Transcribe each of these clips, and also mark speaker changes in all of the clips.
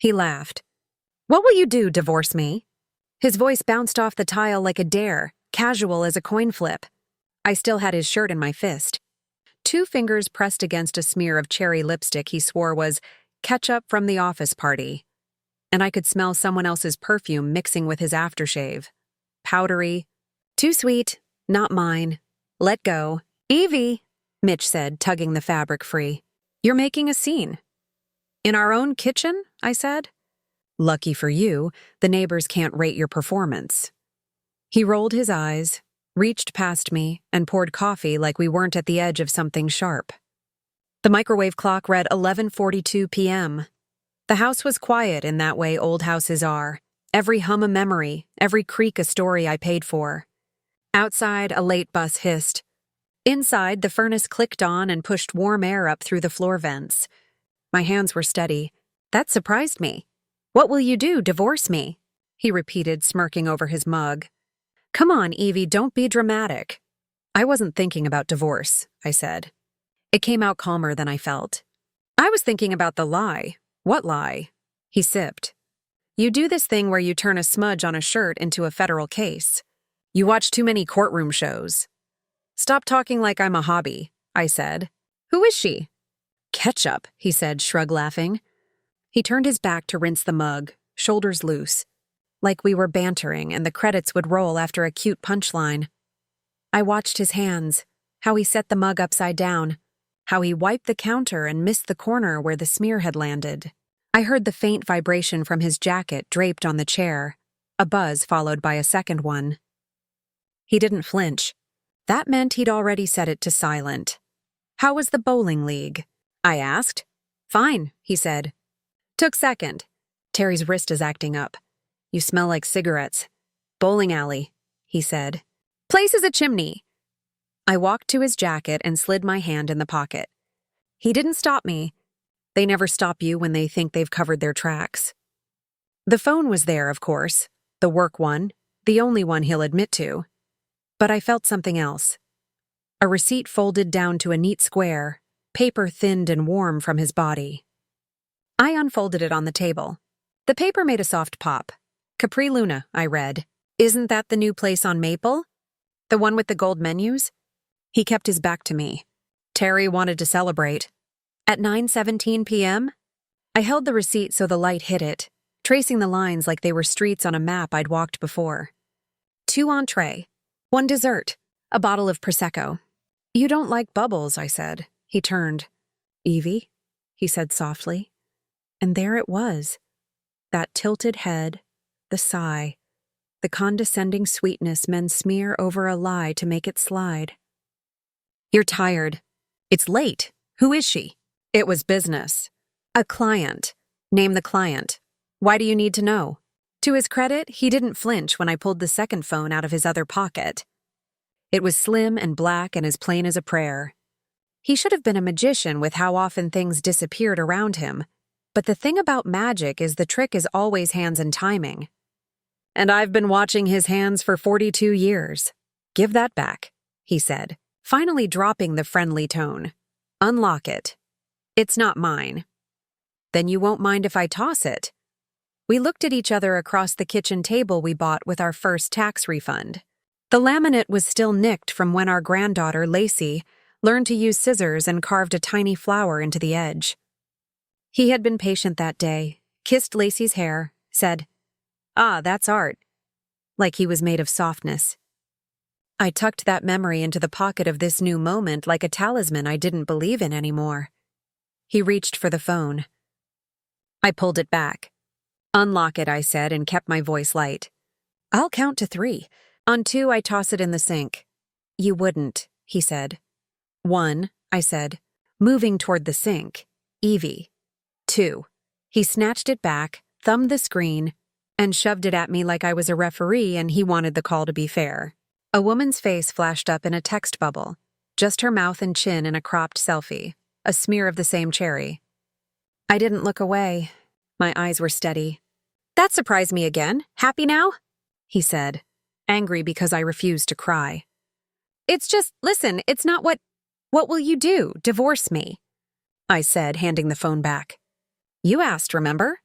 Speaker 1: He laughed. What will you do, divorce me? His voice bounced off the tile like a dare, casual as a coin flip. I still had his shirt in my fist. 2 fingers pressed against a smear of cherry lipstick he swore was ketchup from the office party. And I could smell someone else's perfume mixing with his aftershave. Powdery. Too sweet. Not mine. Let go. Evie, Mitch said, tugging the fabric free. You're making a scene. In our own kitchen? I said. Lucky for you, the neighbors can't rate your performance. He rolled his eyes, reached past me, and poured coffee like we weren't at the edge of something sharp. The microwave clock read 11:42 p.m. The house was quiet in that way old houses are. Every hum a memory, every creak a story I paid for. Outside, a late bus hissed. Inside, the furnace clicked on and pushed warm air up through the floor vents. My hands were steady. That surprised me. What will you do, divorce me? He repeated, smirking over his mug. Come on, Evie, don't be dramatic. I wasn't thinking about divorce, I said. It came out calmer than I felt. I was thinking about the lie. What lie? He sipped. You do this thing where you turn a smudge on a shirt into a federal case. You watch too many courtroom shows. Stop talking like I'm a hobby, I said. Who is she? Ketchup, he said, shrug laughing. He turned his back to rinse the mug, shoulders loose, like we were bantering and the credits would roll after a cute punchline. I watched his hands, how he set the mug upside down, how he wiped the counter and missed the corner where the smear had landed. I heard the faint vibration from his jacket draped on the chair, a buzz followed by a second one. He didn't flinch. That meant he'd already set it to silent. How was the bowling league? I asked. Fine, he said. Took second. Terry's wrist is acting up. You smell like cigarettes. Bowling alley, he said. Place is a chimney. I walked to his jacket and slid my hand in the pocket. He didn't stop me. They never stop you when they think they've covered their tracks. The phone was there, of course. The work one, the only one he'll admit to. But I felt something else. A receipt folded down to a neat square, paper thinned and warm from his body. I unfolded it on the table. The paper made a soft pop. Capri Luna, I read. Isn't that the new place on Maple? The one with the gold menus? He kept his back to me. Terry wanted to celebrate. At 9:17 p.m., I held the receipt so the light hit it, tracing the lines like they were streets on a map I'd walked before. 2 entree, 1 dessert, a bottle of Prosecco. You don't like bubbles, I said. He turned. Evie, he said softly. And there it was. That tilted head, the sigh, the condescending sweetness men smear over a lie to make it slide. You're tired. It's late. Who is she? It was business. A client. Name the client. Why do you need to know? To his credit, he didn't flinch when I pulled the second phone out of his other pocket. It was slim and black and as plain as a prayer. He should have been a magician with how often things disappeared around him. But the thing about magic is the trick is always hands and timing. And I've been watching his hands for 42 years. Give that back, he said, finally dropping the friendly tone. Unlock it. It's not mine. Then you won't mind if I toss it. We looked at each other across the kitchen table we bought with our first tax refund. The laminate was still nicked from when our granddaughter, Lacey, learned to use scissors and carved a tiny flower into the edge. He had been patient that day, kissed Lacey's hair, said, "Ah, that's art," like he was made of softness. I tucked that memory into the pocket of this new moment like a talisman I didn't believe in anymore. He reached for the phone. I pulled it back. Unlock it, I said, and kept my voice light. I'll count to 3. On 2, I toss it in the sink. You wouldn't, he said. 1, I said, moving toward the sink. Evie. 2. He snatched it back, thumbed the screen, and shoved it at me like I was a referee and he wanted the call to be fair. A woman's face flashed up in a text bubble, just her mouth and chin in a cropped selfie, a smear of the same cherry. I didn't look away. My eyes were steady. That surprised me again. Happy now? He said, angry because I refused to cry. It's just, listen, it's not what will you do? Divorce me? I said, handing the phone back. You asked, remember?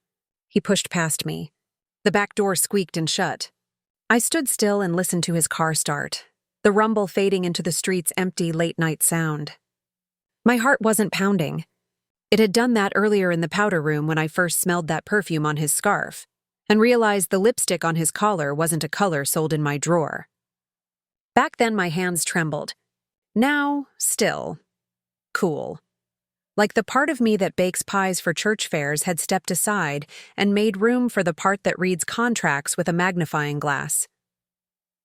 Speaker 1: He pushed past me. The back door squeaked and shut. I stood still and listened to his car start, the rumble fading into the street's empty late-night sound. My heart wasn't pounding. It had done that earlier in the powder room when I first smelled that perfume on his scarf and realized the lipstick on his collar wasn't a color sold in my drawer. Back then my hands trembled. Now, still, cool. Like the part of me that bakes pies for church fairs had stepped aside and made room for the part that reads contracts with a magnifying glass.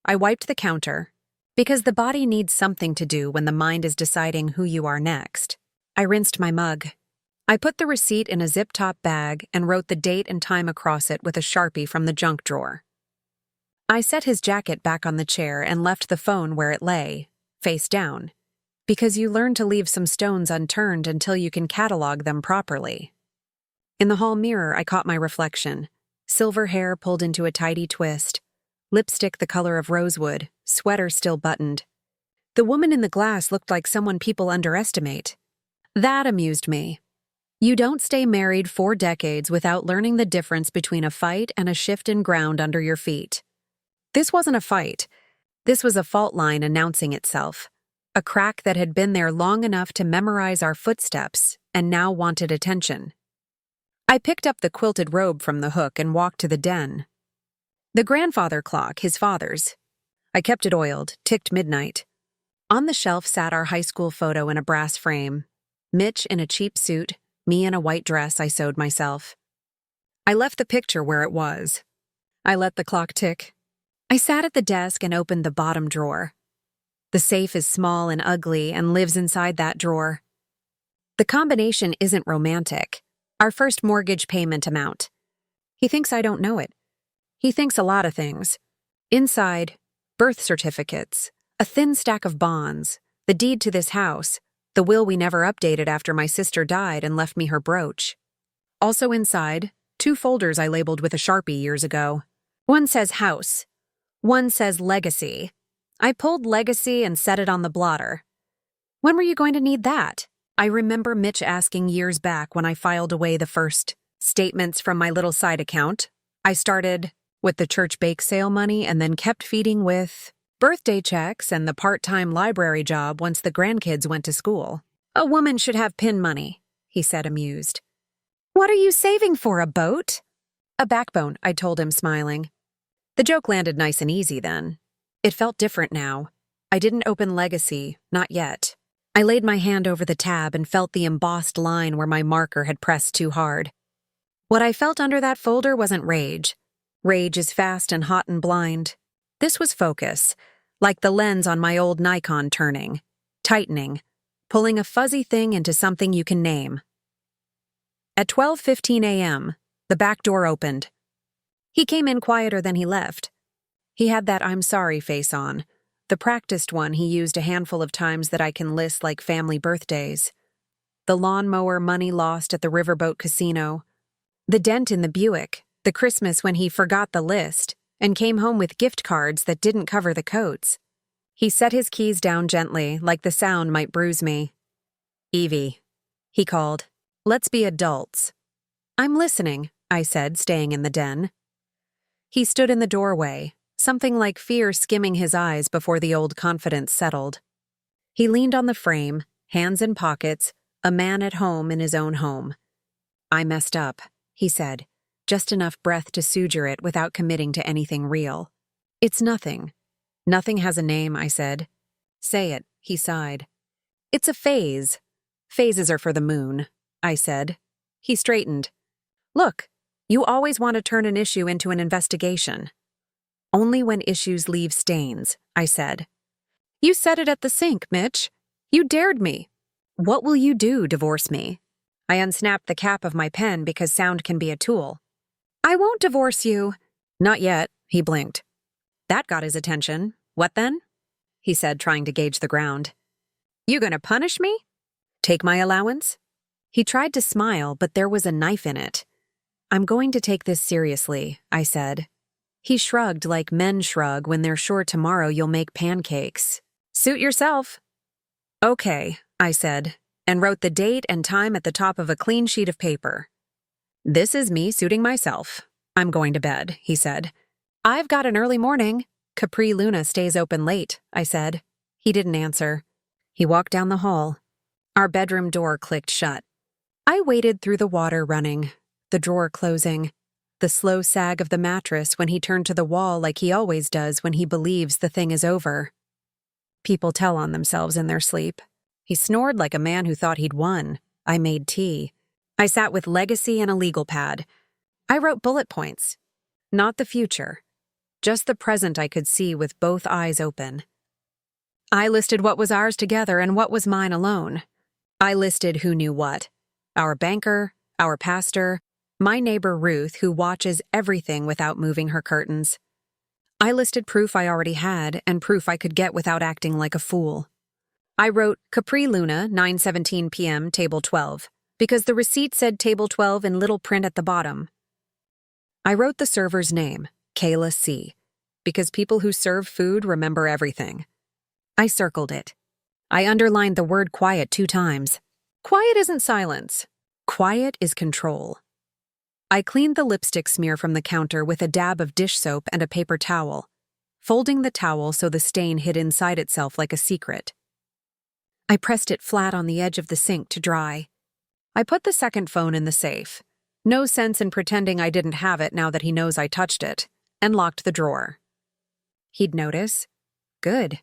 Speaker 1: I wiped the counter, because the body needs something to do when the mind is deciding who you are next. I rinsed my mug. I put the receipt in a zip-top bag and wrote the date and time across it with a Sharpie from the junk drawer. I set his jacket back on the chair and left the phone where it lay, face down, because you learn to leave some stones unturned until you can catalog them properly. In the hall mirror, I caught my reflection. Silver hair pulled into a tidy twist, lipstick the color of rosewood, sweater still buttoned. The woman in the glass looked like someone people underestimate. That amused me. You don't stay married 4 decades without learning the difference between a fight and a shift in ground under your feet. This wasn't a fight. This was a fault line announcing itself. A crack that had been there long enough to memorize our footsteps and now wanted attention. I picked up the quilted robe from the hook and walked to the den. The grandfather clock, his father's. I kept it oiled, ticked midnight. On the shelf sat our high school photo in a brass frame. Mitch in a cheap suit, me in a white dress I sewed myself. I left the picture where it was. I let the clock tick. I sat at the desk and opened the bottom drawer. The safe is small and ugly and lives inside that drawer. The combination isn't romantic. Our first mortgage payment amount. He thinks I don't know it. He thinks a lot of things. Inside, birth certificates, a thin stack of bonds, the deed to this house, the will we never updated after my sister died and left me her brooch. Also inside, 2 folders I labeled with a Sharpie years ago. One says house. One says legacy. I pulled legacy and set it on the blotter. When were you going to need that? I remember Mitch asking years back when I filed away the first statements from my little side account. I started with the church bake sale money and then kept feeding with birthday checks and the part-time library job once the grandkids went to school. A woman should have pin money, he said, amused. What are you saving for, a boat? A backbone, I told him, smiling. The joke landed nice and easy then. It felt different now. I didn't open legacy, not yet. I laid my hand over the tab and felt the embossed line where my marker had pressed too hard. What I felt under that folder wasn't rage. Rage is fast and hot and blind. This was focus, like the lens on my old Nikon turning, tightening, pulling a fuzzy thing into something you can name. At 12:15 a.m., the back door opened. He came in quieter than he left. He had that I'm sorry face on, the practiced one he used a handful of times that I can list like family birthdays. The lawnmower money lost at the riverboat casino. The dent in the Buick, the Christmas when he forgot the list and came home with gift cards that didn't cover the coats. He set his keys down gently, like the sound might bruise me. Evie, he called. Let's be adults. I'm listening, I said, staying in the den. He stood in the doorway, something like fear skimming his eyes before the old confidence settled. He leaned on the frame, hands in pockets, a man at home in his own home. I messed up, he said, just enough breath to suture it without committing to anything real. It's nothing. Nothing has a name, I said. Say it, he sighed. It's a phase. Phases are for the moon, I said. He straightened. Look, you always want to turn an issue into an investigation. Only when issues leave stains, I said. You said it at the sink, Mitch. You dared me. What will you do, divorce me? I unsnapped the cap of my pen because sound can be a tool. I won't divorce you. Not yet, he blinked. That got his attention. What then? He said, trying to gauge the ground. You gonna punish me? Take my allowance? He tried to smile, but there was a knife in it. I'm going to take this seriously, I said. He shrugged like men shrug when they're sure tomorrow you'll make pancakes. Suit yourself. Okay, I said, and wrote the date and time at the top of a clean sheet of paper. This is me suiting myself. I'm going to bed, he said. I've got an early morning. Capri Luna stays open late, I said. He didn't answer. He walked down the hall. Our bedroom door clicked shut. I waded through the water running, the drawer closing, the slow sag of the mattress when he turned to the wall like he always does when he believes the thing is over. People tell on themselves in their sleep. He snored like a man who thought he'd won. I made tea. I sat with legacy and a legal pad. I wrote bullet points. Not the future. Just the present I could see with both eyes open. I listed what was ours together and what was mine alone. I listed who knew what. Our banker, our pastor, my neighbor Ruth, who watches everything without moving her curtains. I listed proof I already had and proof I could get without acting like a fool. I wrote Capri Luna, 9:17 p.m., table 12, because the receipt said table 12 in little print at the bottom. I wrote the server's name, Kayla C., because people who serve food remember everything. I circled it. I underlined the word quiet 2 times. Quiet isn't silence. Quiet is control. I cleaned the lipstick smear from the counter with a dab of dish soap and a paper towel, folding the towel so the stain hid inside itself like a secret. I pressed it flat on the edge of the sink to dry. I put the second phone in the safe. No sense in pretending I didn't have it now that he knows I touched it, and locked the drawer. He'd notice. Good.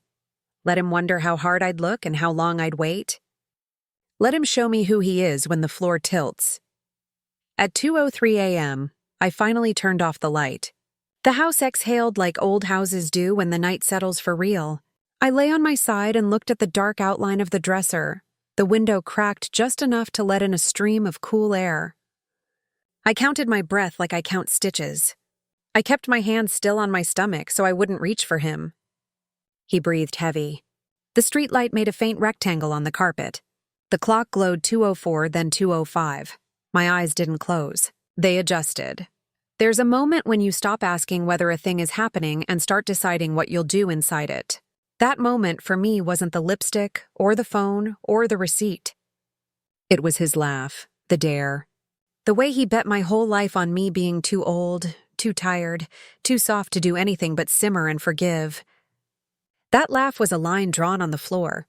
Speaker 1: Let him wonder how hard I'd look and how long I'd wait. Let him show me who he is when the floor tilts. At 2:03 a.m., I finally turned off the light. The house exhaled like old houses do when the night settles for real. I lay on my side and looked at the dark outline of the dresser, the window cracked just enough to let in a stream of cool air. I counted my breath like I count stitches. I kept my hands still on my stomach so I wouldn't reach for him. He breathed heavy. The streetlight made a faint rectangle on the carpet. The clock glowed 2:04, then 2:05. My eyes didn't close. They adjusted. There's a moment when you stop asking whether a thing is happening and start deciding what you'll do inside it. That moment for me wasn't the lipstick, or the phone, or the receipt. It was his laugh, the dare. The way he bet my whole life on me being too old, too tired, too soft to do anything but simmer and forgive. That laugh was a line drawn on the floor.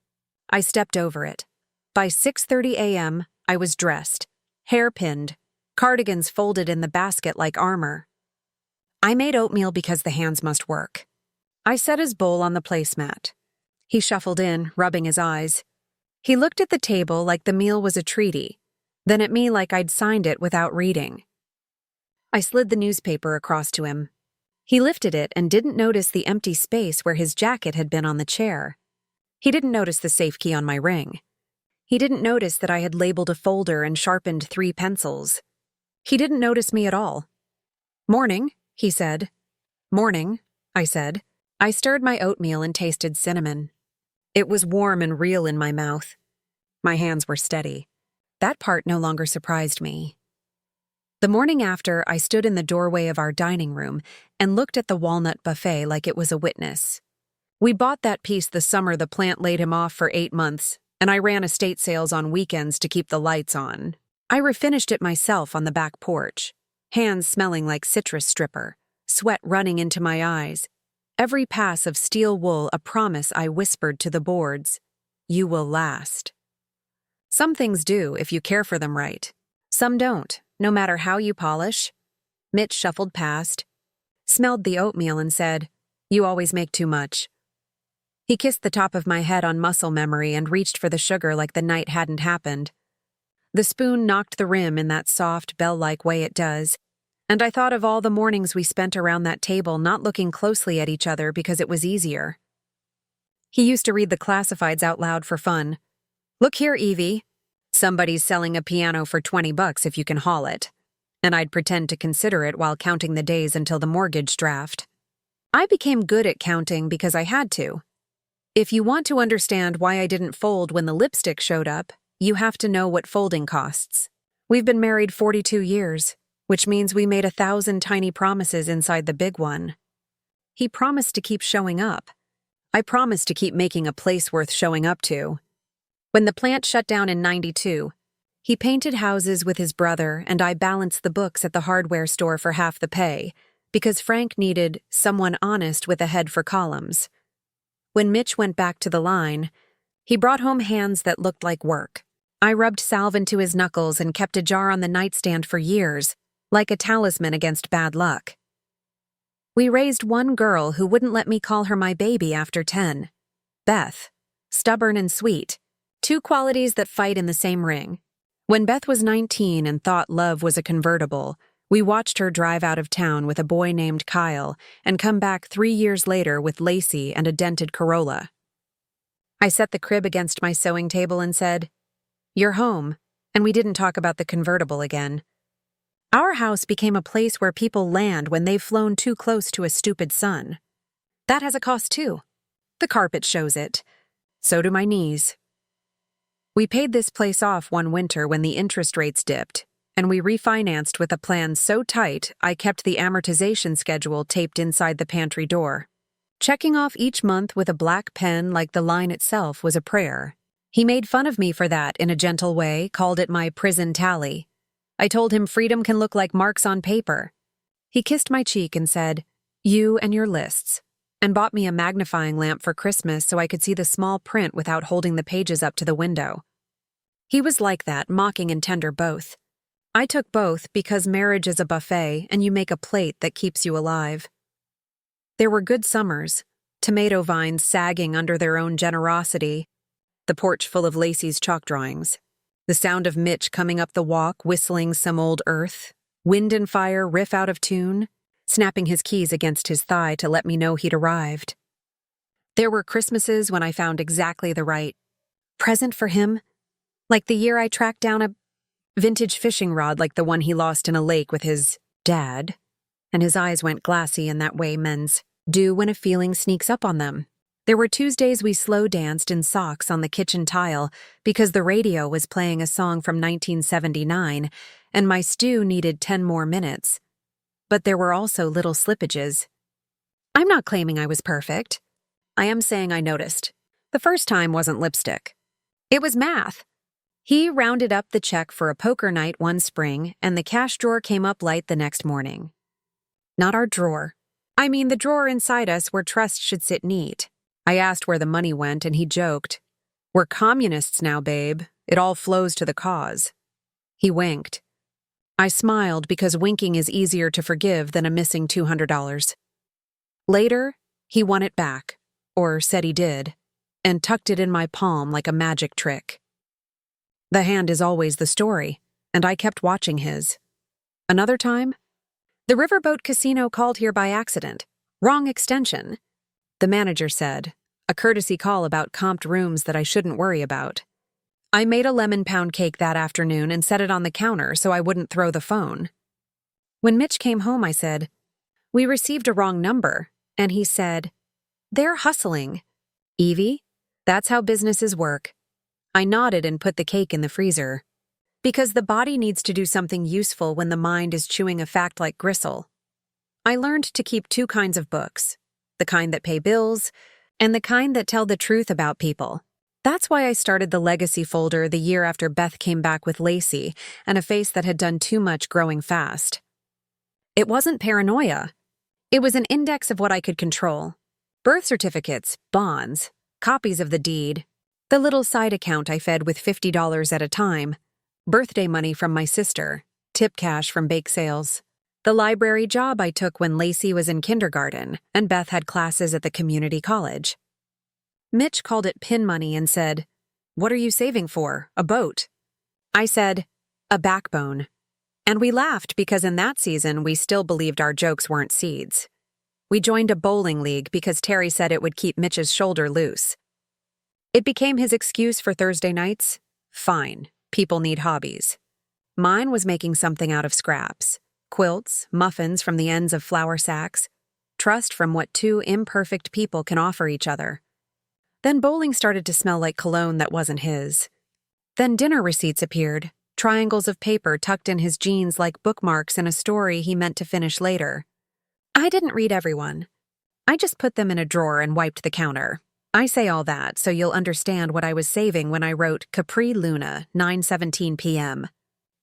Speaker 1: I stepped over it. By 6:30 a.m., I was dressed, hair pinned, cardigans folded in the basket like armor. I made oatmeal because the hands must work. I set his bowl on the placemat. He shuffled in, rubbing his eyes. He looked at the table like the meal was a treaty, then at me like I'd signed it without reading. I slid the newspaper across to him. He lifted it and didn't notice the empty space where his jacket had been on the chair. He didn't notice the safe key on my ring. He didn't notice that I had labeled a folder and sharpened 3 pencils. He didn't notice me at all. "Morning," he said. "Morning," I said. I stirred my oatmeal and tasted cinnamon. It was warm and real in my mouth. My hands were steady. That part no longer surprised me. The morning after, I stood in the doorway of our dining room and looked at the walnut buffet like it was a witness. We bought that piece the summer the plant laid him off for 8 months, and I ran estate sales on weekends to keep the lights on. I refinished it myself on the back porch, hands smelling like citrus stripper, sweat running into my eyes. Every pass of steel wool a promise I whispered to the boards. You will last. Some things do if you care for them right. Some don't, no matter how you polish. Mitch shuffled past, smelled the oatmeal and said, "You always make too much." He kissed the top of my head on muscle memory and reached for the sugar like the night hadn't happened. The spoon knocked the rim in that soft, bell-like way it does, and I thought of all the mornings we spent around that table not looking closely at each other because it was easier. He used to read the classifieds out loud for fun. "Look here, Evie. Somebody's selling a piano for $20 if you can haul it." And I'd pretend to consider it while counting the days until the mortgage draft. I became good at counting because I had to. If you want to understand why I didn't fold when the lipstick showed up, you have to know what folding costs. We've been married 42 years, which means we made 1,000 tiny promises inside the big one. He promised to keep showing up. I promised to keep making a place worth showing up to. When the plant shut down in '92, He painted houses with his brother, and I balanced the books at the hardware store for half the pay, because Frank needed someone honest with a head for columns. When Mitch went back to the line, he brought home hands that looked like work. I rubbed salve into his knuckles and kept a jar on the nightstand for years, like a talisman against bad luck. We raised one girl who wouldn't let me call her my baby after 10. Beth. Stubborn and sweet. Two qualities that fight in the same ring. When Beth was 19 and thought love was a convertible, we watched her drive out of town with a boy named Kyle and come back 3 years later with Lacey and a dented Corolla. I set the crib against my sewing table and said, "You're home," and we didn't talk about the convertible again. Our house became a place where people land when they've flown too close to a stupid sun. That has a cost too. The carpet shows it. So do my knees. We paid this place off one winter when the interest rates dipped, and we refinanced with a plan so tight I kept the amortization schedule taped inside the pantry door. Checking off each month with a black pen like the line itself was a prayer. He made fun of me for that in a gentle way, called it my prison tally. I told him freedom can look like marks on paper. He kissed my cheek and said, "You and your lists," and bought me a magnifying lamp for Christmas so I could see the small print without holding the pages up to the window. He was like that, mocking and tender both. I took both because marriage is a buffet and you make a plate that keeps you alive. There were good summers, tomato vines sagging under their own generosity, the porch full of Lacey's chalk drawings, the sound of Mitch coming up the walk whistling some old earth, wind and fire riff out of tune, snapping his keys against his thigh to let me know he'd arrived. There were Christmases when I found exactly the right present for him, like the year I tracked down a vintage fishing rod like the one he lost in a lake with his dad, and his eyes went glassy in that way men's do when a feeling sneaks up on them. There were Tuesdays we slow danced in socks on the kitchen tile because the radio was playing a song from 1979 and my stew needed 10 more minutes. But there were also little slippages. I'm not claiming I was perfect. I am saying I noticed. The first time wasn't lipstick. It was math. He rounded up the check for a poker night one spring, and the cash drawer came up light the next morning. Not our drawer. I mean the drawer inside us where trust should sit neat. I asked where the money went, and he joked, "We're communists now, babe. It all flows to the cause." He winked. I smiled because winking is easier to forgive than a missing $200. Later, he won it back, or said he did, and tucked it in my palm like a magic trick. The hand is always the story, and I kept watching his. Another time, the Riverboat Casino called here by accident. Wrong extension. The manager said, a courtesy call about comped rooms that I shouldn't worry about. I made a lemon pound cake that afternoon and set it on the counter so I wouldn't throw the phone. When Mitch came home, I said, "We received a wrong number," and he said, "They're hustling. Evie, that's how businesses work." I nodded and put the cake in the freezer. Because the body needs to do something useful when the mind is chewing a fact like gristle. I learned to keep two kinds of books, the kind that pay bills and the kind that tell the truth about people. That's why I started the legacy folder the year after Beth came back with Lacey and a face that had done too much growing fast. It wasn't paranoia. It was an index of what I could control. Birth certificates, bonds, copies of the deed, the little side account I fed with $50 at a time, birthday money from my sister, tip cash from bake sales, the library job I took when Lacey was in kindergarten and Beth had classes at the community college. Mitch called it pin money and said, "What are you saving for? A boat?" I said, "A backbone." And we laughed because in that season we still believed our jokes weren't seeds. We joined a bowling league because Terry said it would keep Mitch's shoulder loose. It became his excuse for Thursday nights. Fine, people need hobbies. Mine was making something out of scraps. Quilts, muffins from the ends of flour sacks, trust from what two imperfect people can offer each other. Then bowling started to smell like cologne that wasn't his. Then dinner receipts appeared, triangles of paper tucked in his jeans like bookmarks in a story he meant to finish later. I didn't read everyone. I just put them in a drawer and wiped the counter. I say all that so you'll understand what I was saving when I wrote Capri Luna, 9:17 p.m.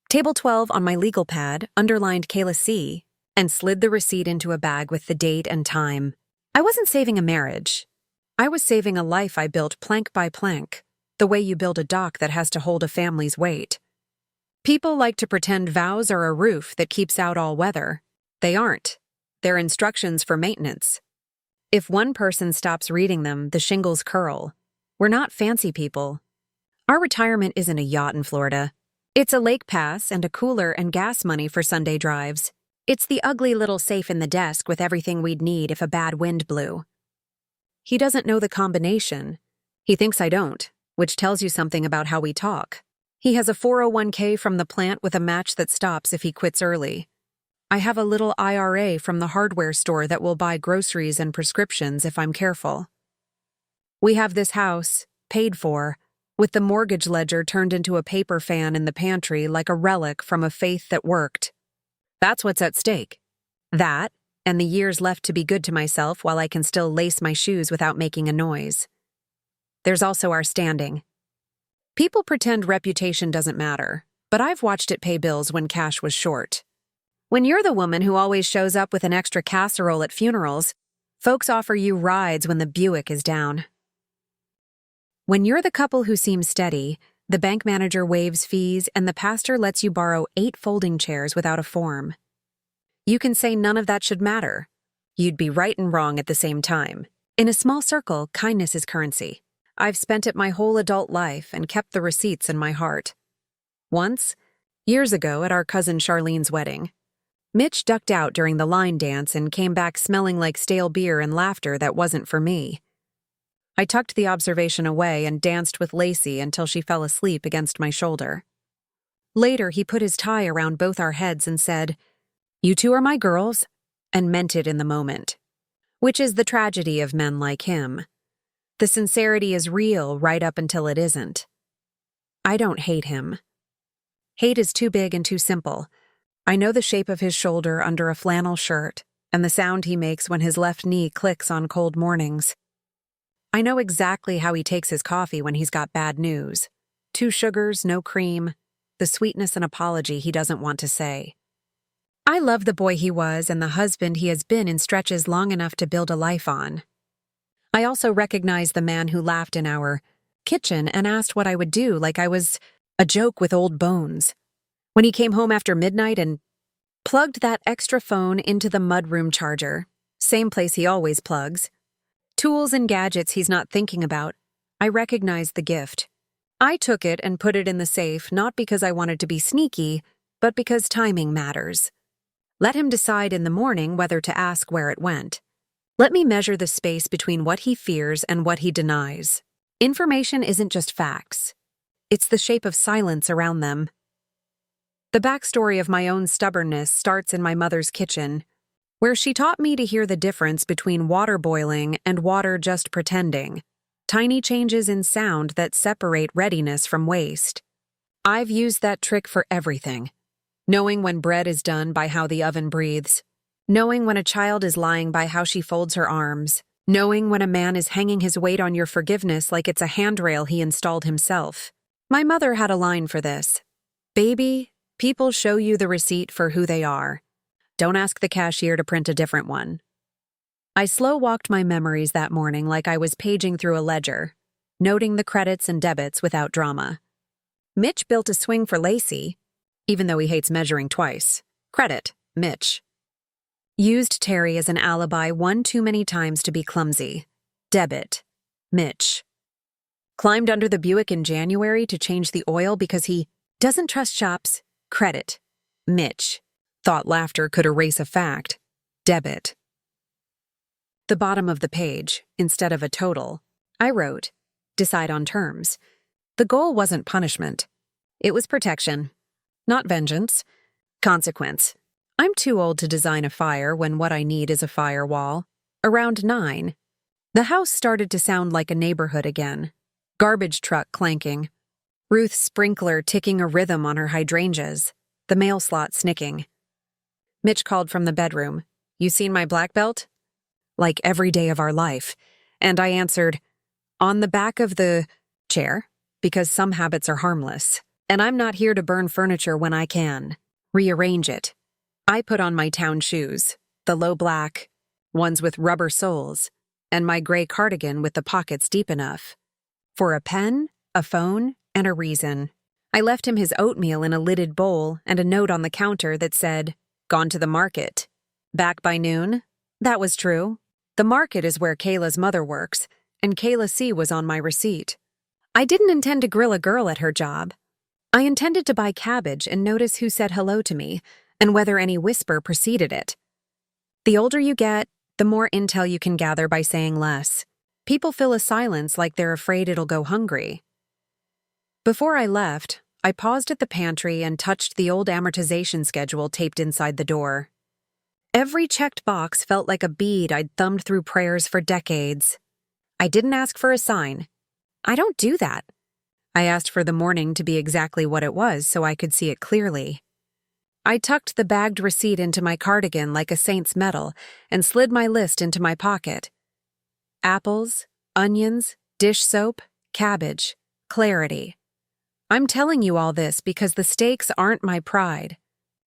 Speaker 1: Table 12 on my legal pad, underlined Kayla C., and slid the receipt into a bag with the date and time. I wasn't saving a marriage. I was saving a life I built plank by plank, the way you build a dock that has to hold a family's weight. People like to pretend vows are a roof that keeps out all weather. They aren't. They're instructions for maintenance. If one person stops reading them, the shingles curl. We're not fancy people. Our retirement isn't a yacht in Florida. It's a lake pass and a cooler and gas money for Sunday drives. It's the ugly little safe in the desk with everything we'd need if a bad wind blew. He doesn't know the combination. He thinks I don't, which tells you something about how we talk. He has a 401k from the plant with a match that stops if he quits early. I have a little IRA from the hardware store that will buy groceries and prescriptions if I'm careful. We have this house, paid for, with the mortgage ledger turned into a paper fan in the pantry like a relic from a faith that worked. That's what's at stake. That, and the years left to be good to myself while I can still lace my shoes without making a noise. There's also our standing. People pretend reputation doesn't matter, but I've watched it pay bills when cash was short. When you're the woman who always shows up with an extra casserole at funerals, folks offer you rides when the Buick is down. When you're the couple who seems steady, the bank manager waives fees and the pastor lets you borrow 8 folding chairs without a form. You can say none of that should matter. You'd be right and wrong at the same time. In a small circle, kindness is currency. I've spent it my whole adult life and kept the receipts in my heart. Once, years ago at our cousin Charlene's wedding, Mitch ducked out during the line dance and came back smelling like stale beer and laughter that wasn't for me. I tucked the observation away and danced with Lacey until she fell asleep against my shoulder. Later, he put his tie around both our heads and said, "You two are my girls," and meant it in the moment. Which is the tragedy of men like him. The sincerity is real right up until it isn't. I don't hate him. Hate is too big and too simple. I know the shape of his shoulder under a flannel shirt and the sound he makes when his left knee clicks on cold mornings. I know exactly how he takes his coffee when he's got bad news. 2 sugars, no cream, the sweetness and apology he doesn't want to say. I love the boy he was and the husband he has been in stretches long enough to build a life on. I also recognize the man who laughed in our kitchen and asked what I would do like I was a joke with old bones. When he came home after midnight and plugged that extra phone into the mudroom charger, same place he always plugs, tools and gadgets he's not thinking about, I recognized the gift. I took it and put it in the safe not because I wanted to be sneaky, but because timing matters. Let him decide in the morning whether to ask where it went. Let me measure the space between what he fears and what he denies. Information isn't just facts. It's the shape of silence around them. The backstory of my own stubbornness starts in my mother's kitchen, where she taught me to hear the difference between water boiling and water just pretending, tiny changes in sound that separate readiness from waste. I've used that trick for everything. Knowing when bread is done by how the oven breathes. Knowing when a child is lying by how she folds her arms. Knowing when a man is hanging his weight on your forgiveness like it's a handrail he installed himself. My mother had a line for this. "Baby, people show you the receipt for who they are. Don't ask the cashier to print a different one." I slow-walked my memories that morning like I was paging through a ledger, noting the credits and debits without drama. Mitch built a swing for Lacey, even though he hates measuring twice. Credit, Mitch. Used Terry as an alibi one too many times to be clumsy. Debit, Mitch. Climbed under the Buick in January to change the oil because he doesn't trust shops. Credit, Mitch. Thought laughter could erase a fact. Debit. The bottom of the page, instead of a total, I wrote, "Decide on terms." The goal wasn't punishment. It was protection. Not vengeance. Consequence. I'm too old to design a fire when what I need is a firewall. Around 9, the house started to sound like a neighborhood again. Garbage truck clanking. Ruth's sprinkler ticking a rhythm on her hydrangeas. The mail slot snicking. Mitch called from the bedroom. "You seen my black belt?" Like every day of our life. And I answered, On the back of the chair, because some habits are harmless, and I'm not here to burn furniture when I can. Rearrange it. I put on my town shoes, the low black, ones with rubber soles, and my gray cardigan with the pockets deep enough. For a pen, a phone, and a reason. I left him his oatmeal in a lidded bowl and a note on the counter that said, "Gone to the market. Back by noon?" That was true. The market is where Kayla's mother works, and Kayla C. was on my receipt. I didn't intend to grill a girl at her job. I intended to buy cabbage and notice who said hello to me, and whether any whisper preceded it. The older you get, the more intel you can gather by saying less. People fill a silence like they're afraid it'll go hungry. Before I left, I paused at the pantry and touched the old amortization schedule taped inside the door. Every checked box felt like a bead I'd thumbed through prayers for decades. I didn't ask for a sign. I don't do that. I asked for the morning to be exactly what it was so I could see it clearly. I tucked the bagged receipt into my cardigan like a saint's medal and slid my list into my pocket. Apples, onions, dish soap, cabbage, clarity. I'm telling you all this because the stakes aren't my pride.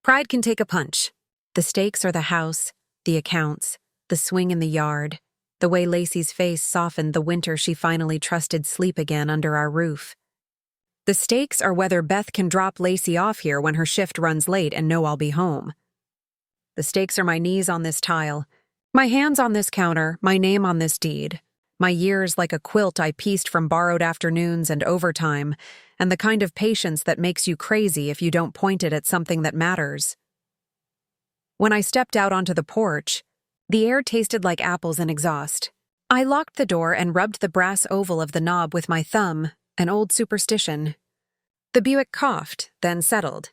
Speaker 1: Pride can take a punch. The stakes are the house, the accounts, the swing in the yard, the way Lacey's face softened the winter she finally trusted sleep again under our roof. The stakes are whether Beth can drop Lacey off here when her shift runs late and know I'll be home. The stakes are my knees on this tile, my hands on this counter, my name on this deed, my years like a quilt I pieced from borrowed afternoons and overtime, and the kind of patience that makes you crazy if you don't point it at something that matters. When I stepped out onto the porch, the air tasted like apples and exhaust. I locked the door and rubbed the brass oval of the knob with my thumb, an old superstition. The Buick coughed, then settled.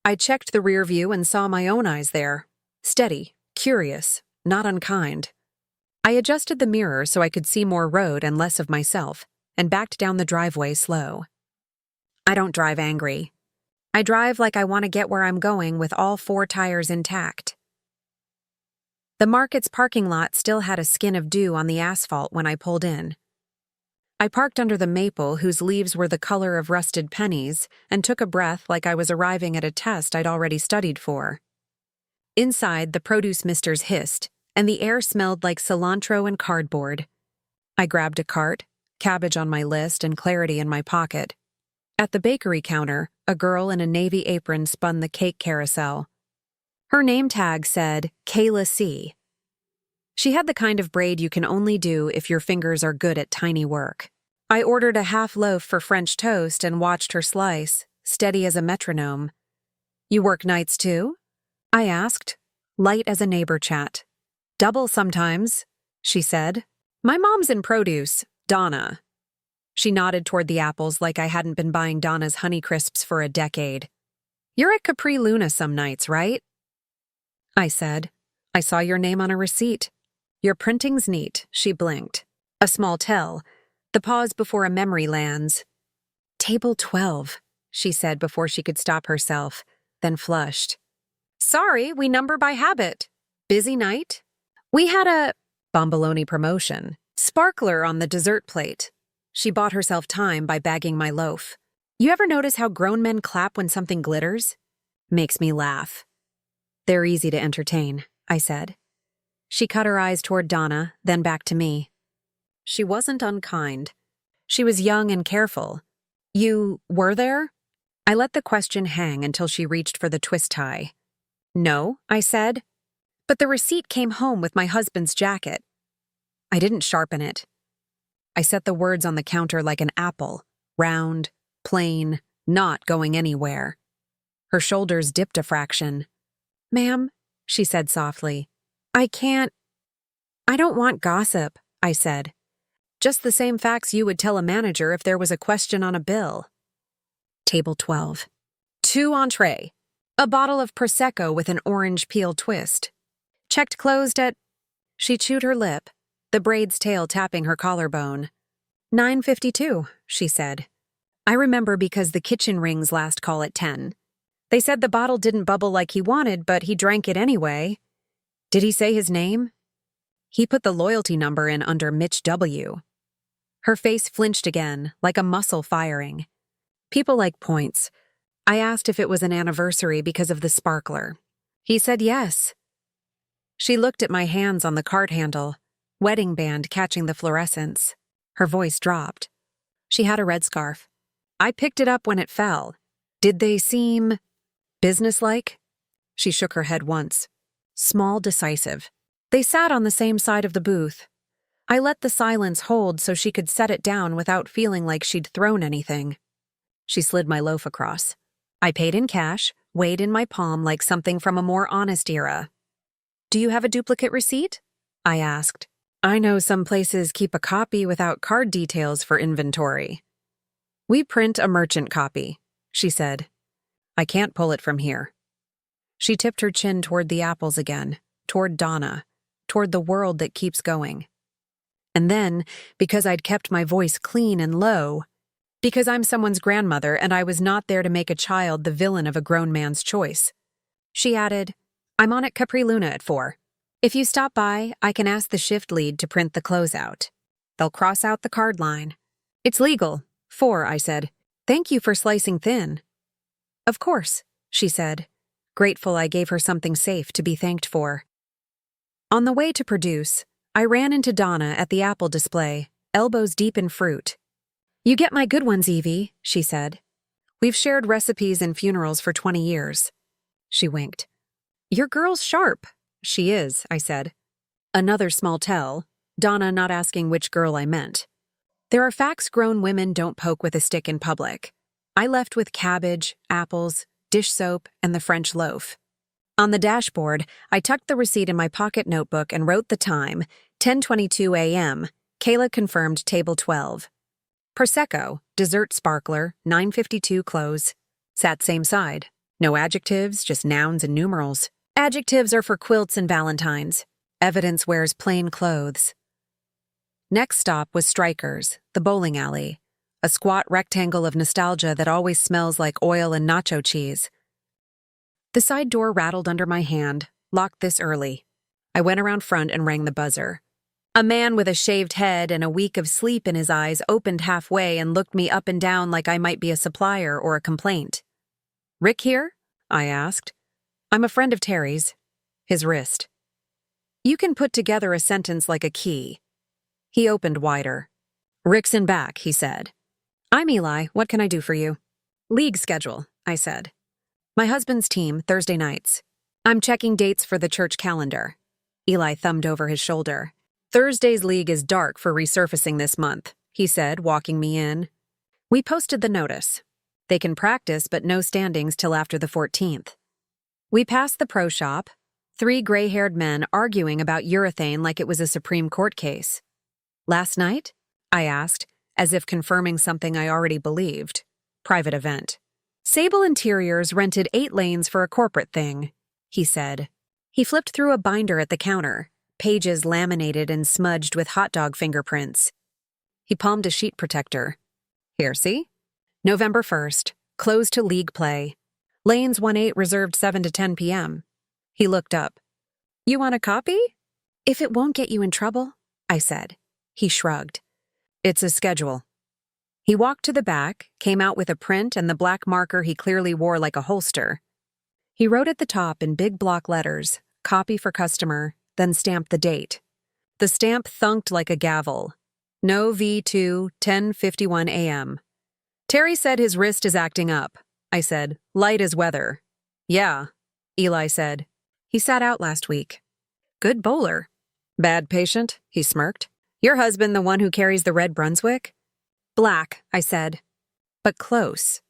Speaker 1: I checked the rear view and saw my own eyes there, steady, curious, not unkind. I adjusted the mirror so I could see more road and less of myself, and backed down the driveway slow. I don't drive angry. I drive like I want to get where I'm going with all 4 tires intact. The market's parking lot still had a skin of dew on the asphalt when I pulled in. I parked under the maple whose leaves were the color of rusted pennies and took a breath like I was arriving at a test I'd already studied for. Inside, the produce misters hissed, and the air smelled like cilantro and cardboard. I grabbed a cart, cabbage on my list and clarity in my pocket. At the bakery counter, a girl in a navy apron spun the cake carousel. Her name tag said, Kayla C. She had the kind of braid you can only do if your fingers are good at tiny work. I ordered a half loaf for French toast and watched her slice, steady as a metronome. "You work nights too?" I asked, light as a neighbor chat. "Double sometimes," she said. "My mom's in produce, Donna." She nodded toward the apples like I hadn't been buying Donna's Honeycrisps for a decade. "You're at Capri Luna some nights, right?" I said. "I saw your name on a receipt." "Your printing's neat," she blinked. A small tell, the pause before a memory lands. "Table 12, she said before she could stop herself, then flushed. "Sorry, we number by habit. Busy night?" "We had a bomboloni promotion. Sparkler on the dessert plate." She bought herself time by bagging my loaf. "You ever notice how grown men clap when something glitters?" Makes me laugh. "They're easy to entertain," I said. She cut her eyes toward Donna, then back to me. She wasn't unkind. She was young and careful. "You were there?" I let the question hang until she reached for the twist tie. "No," I said. "But the receipt came home with my husband's jacket." I didn't sharpen it. I set the words on the counter like an apple, round, plain, not going anywhere. Her shoulders dipped a fraction. "Ma'am," she said softly, I don't want gossip," I said. "Just the same facts you would tell a manager if there was a question on a bill." Table 12. 2 entree. A bottle of Prosecco with an orange peel twist. Checked closed at... She chewed her lip, the braid's tail tapping her collarbone. 9:52, she said. "I remember because the kitchen rings last call at 10. They said the bottle didn't bubble like he wanted, but he drank it anyway." "Did he say his name?" "He put the loyalty number in under Mitch W." Her face flinched again, like a muscle firing. People like points. I asked if it was an anniversary because of the sparkler. He said yes. She looked at my hands on the card handle, wedding band catching the fluorescence. Her voice dropped. She had a red scarf. I picked it up when it fell. Did they seem businesslike? She shook her head once. Small, decisive. They sat on the same side of the booth. I let the silence hold so she could set it down without feeling like she'd thrown anything. She slid my loaf across. I paid in cash, weighed in my palm like something from a more honest era. Do you have a duplicate receipt? I asked. I know some places keep a copy without card details for inventory. We print a merchant copy, she said. I can't pull it from here. She tipped her chin toward the apples again, toward Donna, toward the world that keeps going. And then, because I'd kept my voice clean and low, because I'm someone's grandmother and I was not there to make a child the villain of a grown man's choice, she added, I'm on at Capri Luna at 4. If you stop by, I can ask the shift lead to print the closeout. They'll cross out the card line. It's legal. 4, I said. Thank you for slicing thin. Of course, she said, grateful I gave her something safe to be thanked for. On the way to produce, I ran into Donna at the apple display, elbows deep in fruit. You get my good ones, Evie, she said. We've shared recipes and funerals for 20 years. She winked. Your girl's sharp. She is, I said. Another small tell, Donna not asking which girl I meant. There are facts grown women don't poke with a stick in public. I left with cabbage, apples, dish soap, and the French loaf. On the dashboard, I tucked the receipt in my pocket notebook and wrote the time, 10:22 a.m. Kayla confirmed table 12. Prosecco, dessert sparkler, 9:52 close. Sat same side. No adjectives, just nouns and numerals. Adjectives are for quilts and valentines. Evidence wears plain clothes. Next stop was Strikers, the bowling alley, a squat rectangle of nostalgia that always smells like oil and nacho cheese. The side door rattled under my hand, locked this early. I went around front and rang the buzzer. A man with a shaved head and a week of sleep in his eyes opened halfway and looked me up and down like I might be a supplier or a complaint. Rick here? I asked. I'm a friend of Terry's. His wrist. You can put together a sentence like a key. He opened wider. Rick's in back, he said. I'm Eli. What can I do for you? League schedule, I said. My husband's team, Thursday nights. I'm checking dates for the church calendar. Eli thumbed over his shoulder. Thursday's league is dark for resurfacing this month, he said, walking me in. We posted the notice. They can practice, but no standings till after the 14th. We passed the pro shop, 3 gray-haired men arguing about urethane like it was a Supreme Court case. Last night? I asked, as if confirming something I already believed. Private event. Sable Interiors rented 8 lanes for a corporate thing, he said. He flipped through a binder at the counter, pages laminated and smudged with hot dog fingerprints. He palmed a sheet protector. Here, see? November 1st, closed to league play. Lanes 1-8 reserved 7 to 10 p.m. He looked up. You want a copy? If it won't get you in trouble, I said. He shrugged. It's a schedule. He walked to the back, came out with a print and the black marker he clearly wore like a holster. He wrote at the top in big block letters, copy for customer, then stamped the date. The stamp thunked like a gavel. No V2, 10:51 a.m. Terry said his wrist is acting up. I said, light as weather. Yeah, Eli said. He sat out last week. Good bowler. Bad patient, he smirked. Your husband the one who carries the red Brunswick? Black, I said. But close.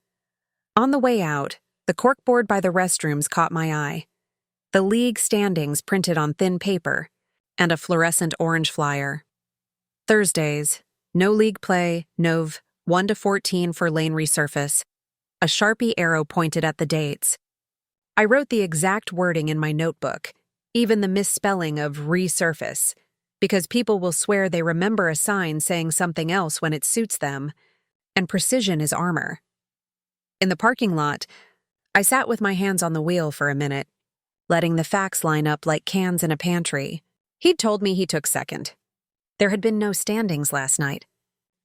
Speaker 1: On the way out, the corkboard by the restrooms caught my eye. The league standings printed on thin paper, and a fluorescent orange flyer. Thursdays, no league play, Nov, 1 to 14 for lane resurface. A Sharpie arrow pointed at the dates. I wrote the exact wording in my notebook, even the misspelling of resurface, because people will swear they remember a sign saying something else when it suits them, and precision is armor. In the parking lot, I sat with my hands on the wheel for a minute, letting the facts line up like cans in a pantry. He'd told me he took second. There had been no standings last night.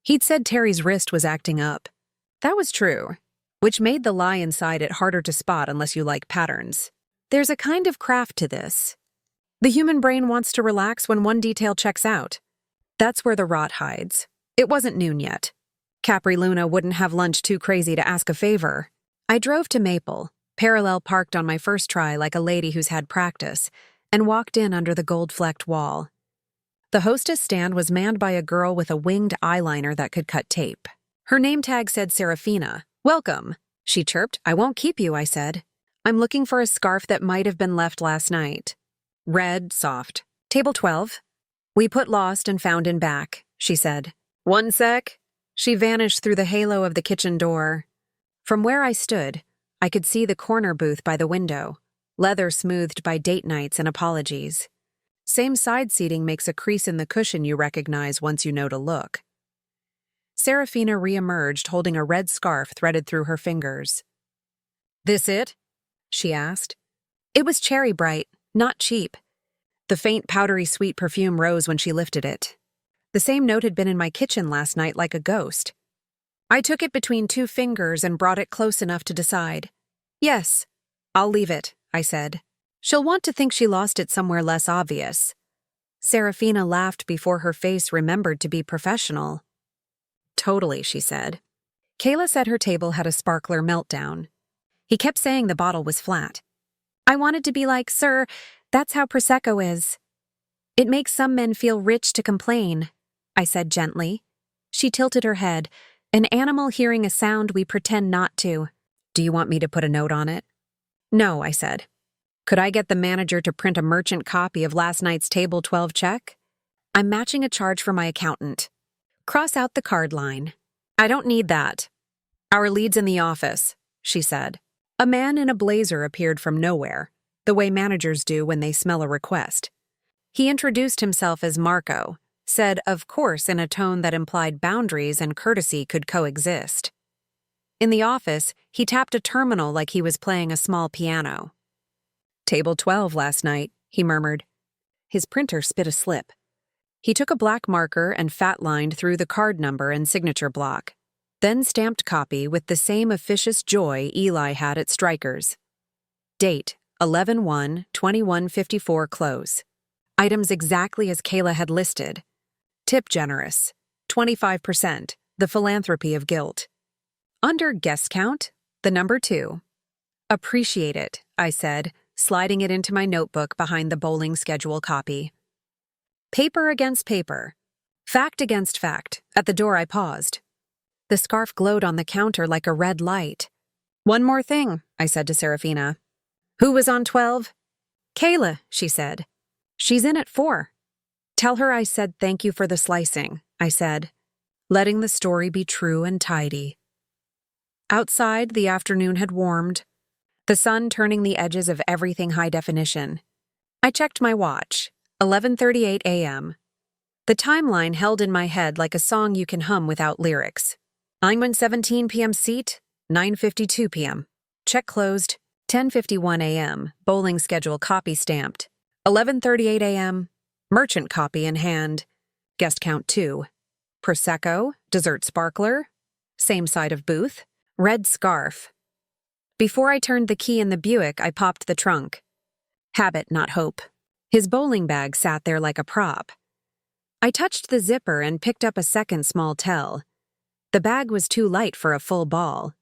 Speaker 1: He'd said Terry's wrist was acting up. That was true, which made the lie inside it harder to spot unless you like patterns. There's a kind of craft to this. The human brain wants to relax when one detail checks out. That's where the rot hides. It wasn't noon yet. Capri Luna wouldn't have lunch too crazy to ask a favor. I drove to Maple, parallel parked on my first try like a lady who's had practice, and walked in under the gold-flecked wall. The hostess stand was manned by a girl with a winged eyeliner that could cut tape. Her name tag said Serafina. "Welcome," she chirped. "I won't keep you," I said. "I'm looking for a scarf that might have been left last night." Red, soft. "Table 12. "We put lost and found in back," she said. "One sec." She vanished through the halo of the kitchen door. From where I stood, I could see the corner booth by the window, leather smoothed by date nights and apologies. Same side seating makes a crease in the cushion you recognize once you know to look. Serafina reemerged holding a red scarf threaded through her fingers. "This it?" she asked. It was cherry bright, not cheap. The faint powdery sweet perfume rose when she lifted it. The same note had been in my kitchen last night like a ghost. I took it between two fingers and brought it close enough to decide. "Yes, I'll leave it," I said. "She'll want to think she lost it somewhere less obvious." Serafina laughed before her face remembered to be professional. "Totally," she said. Kayla said her table had a sparkler meltdown. He kept saying the bottle was flat. I wanted to be like, "Sir, that's how Prosecco is." "It makes some men feel rich to complain," I said gently. She tilted her head, an animal hearing a sound we pretend not to. "Do you want me to put a note on it?" "No," I said. "Could I get the manager to print a merchant copy of last night's Table 12 check? I'm matching a charge for my accountant. Cross out the card line." "I don't need that. Our lead's in the office," she said. A man in a blazer appeared from nowhere, the way managers do when they smell a request. He introduced himself as Marco, said "of course" in a tone that implied boundaries and courtesy could coexist. In the office, he tapped a terminal like he was playing a small piano. "Table 12 last night," he murmured. His printer spit a slip. He took a black marker and fat-lined through the card number and signature block, then stamped copy with the same officious joy Eli had at Stryker's. Date, 11/1/2154 close. Items exactly as Kayla had listed. Tip generous, 25%, the philanthropy of guilt. Under guest count, the number 2. "Appreciate it," I said, sliding it into my notebook behind the bowling schedule copy. Paper against paper. Fact against fact. At the door I paused. The scarf glowed on the counter like a red light. "One more thing," I said to Serafina. "Who was on 12? "Kayla," she said. "She's in at 4. "Tell her I said thank you for the slicing," I said, letting the story be true and tidy. Outside, the afternoon had warmed, the sun turning the edges of everything high definition. I checked my watch, 11:38 a.m. The timeline held in my head like a song you can hum without lyrics. 9:17 p.m. seat, 9:52 p.m. Check closed, 10:51 a.m. Bowling schedule copy stamped, 11:38 a.m. Merchant copy in hand. Guest count 2. Prosecco, dessert sparkler, same side of booth, red scarf. Before I turned the key in the Buick, I popped the trunk. Habit, not hope. His bowling bag sat there like a prop. I touched the zipper and picked up a second small tell. The bag was too light for a full ball.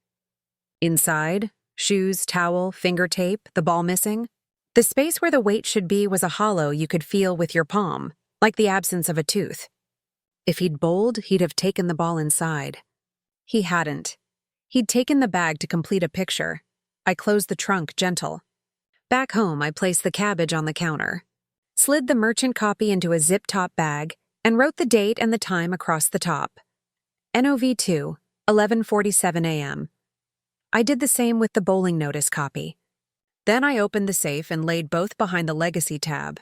Speaker 1: Inside, shoes, towel, finger tape, the ball missing. The space where the weight should be was a hollow you could feel with your palm, like the absence of a tooth. If he'd bowled, he'd have taken the ball inside. He hadn't. He'd taken the bag to complete a picture. I closed the trunk, gentle. Back home, I placed the cabbage on the counter, slid the merchant copy into a zip-top bag, and wrote the date and the time across the top. NOV2, 11:47 a.m. I did the same with the bowling notice copy. Then I opened the safe and laid both behind the legacy tab,